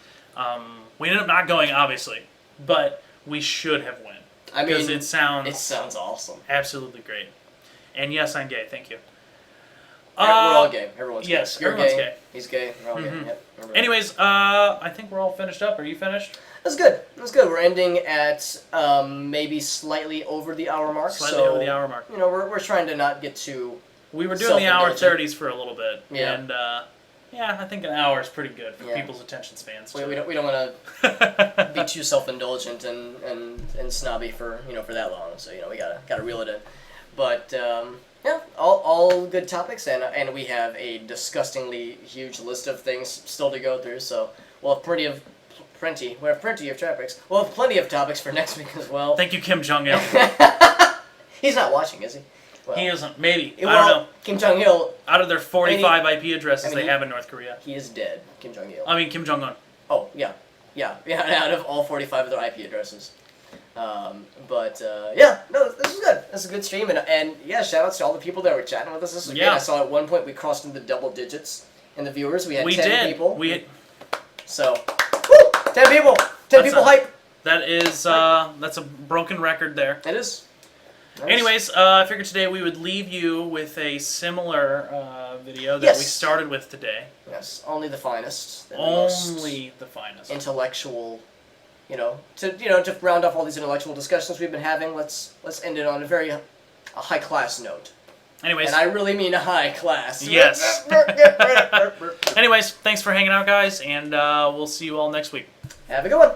We ended up not going, obviously, but we should have went. I Because mean, it sounds it sounds awesome. absolutely great. And yes, I'm gay. Thank you. We're all gay. Everyone's yes, gay. You're everyone's gay. gay. He's gay. We're all Mhm. gay. Yep. Everyone. Anyways, I think we're all finished up. Are you finished? That's good. That's good. We're ending at maybe slightly over the hour mark. Slightly so, over the hour mark. You know, we're trying to not get too. We were doing the hour Self-indulgent. 30s for a little bit. Yeah. And, yeah, I think an hour is pretty good for Yeah. people's attention spans. We don't want to be too self-indulgent and snobby for for that long. So we gotta reel it in. But yeah, all good topics, and we have a disgustingly huge list of things still to go through. So we'll have plenty of topics. We'll have plenty of topics for next week as well. Thank you, Kim Jong Il. He's not watching, is he? Well, He isn't. Maybe. I well, don't know. Kim Jong Il, Out of their 45 IP addresses I mean, they he- have in North Korea. he is dead. Kim Jong Il. I mean, Kim Jong Un. Oh, yeah. Out of all 45 of their IP addresses. Yeah, no, this is good. This is a good stream, and yeah, shout outs to all the people that were chatting with us this weekend. Yeah. I saw at one point we crossed into double digits in the viewers. We had We 10 did. people. We. So, woo! 10 people! 10 That's people a- hype! That is. That's a broken record there. It is. Nice. Anyways, I figured today we would leave you with a similar video that we Yes. started with today. Yes, only the finest. And the most Only the finest. intellectual, to round off all these intellectual discussions we've been having, let's end it on a high class note. Anyways. And I really mean a high class. Yes. Anyways, thanks for hanging out, guys, and we'll see you all next week. Have a good one.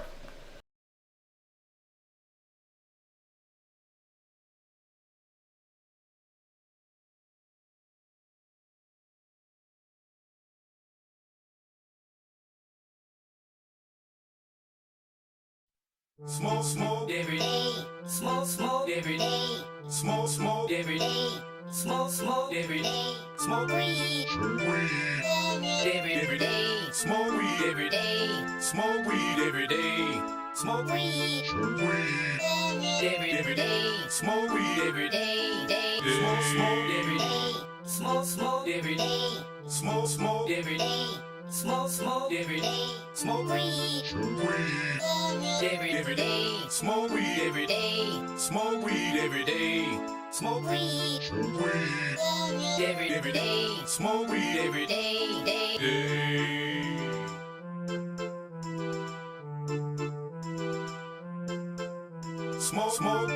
Smoke, smoke every day. Smoke, smoke every day. Smoke, smoke every day. Smoke, smoke every day. Smoke weed. Every day. Smoke weed every day. Smoke weed every day. Smoke weed. Every day. Smoke weed every day. Smoke, smoke every day. Smoke, smoke every day. Smoke, smoke every day. Smoke, smoke every day. Smoke weed. Every day. Smoke weed every day. Smoke weed every day. Smoke weed. Every day. Smoke weed every day. Smoke, smoke.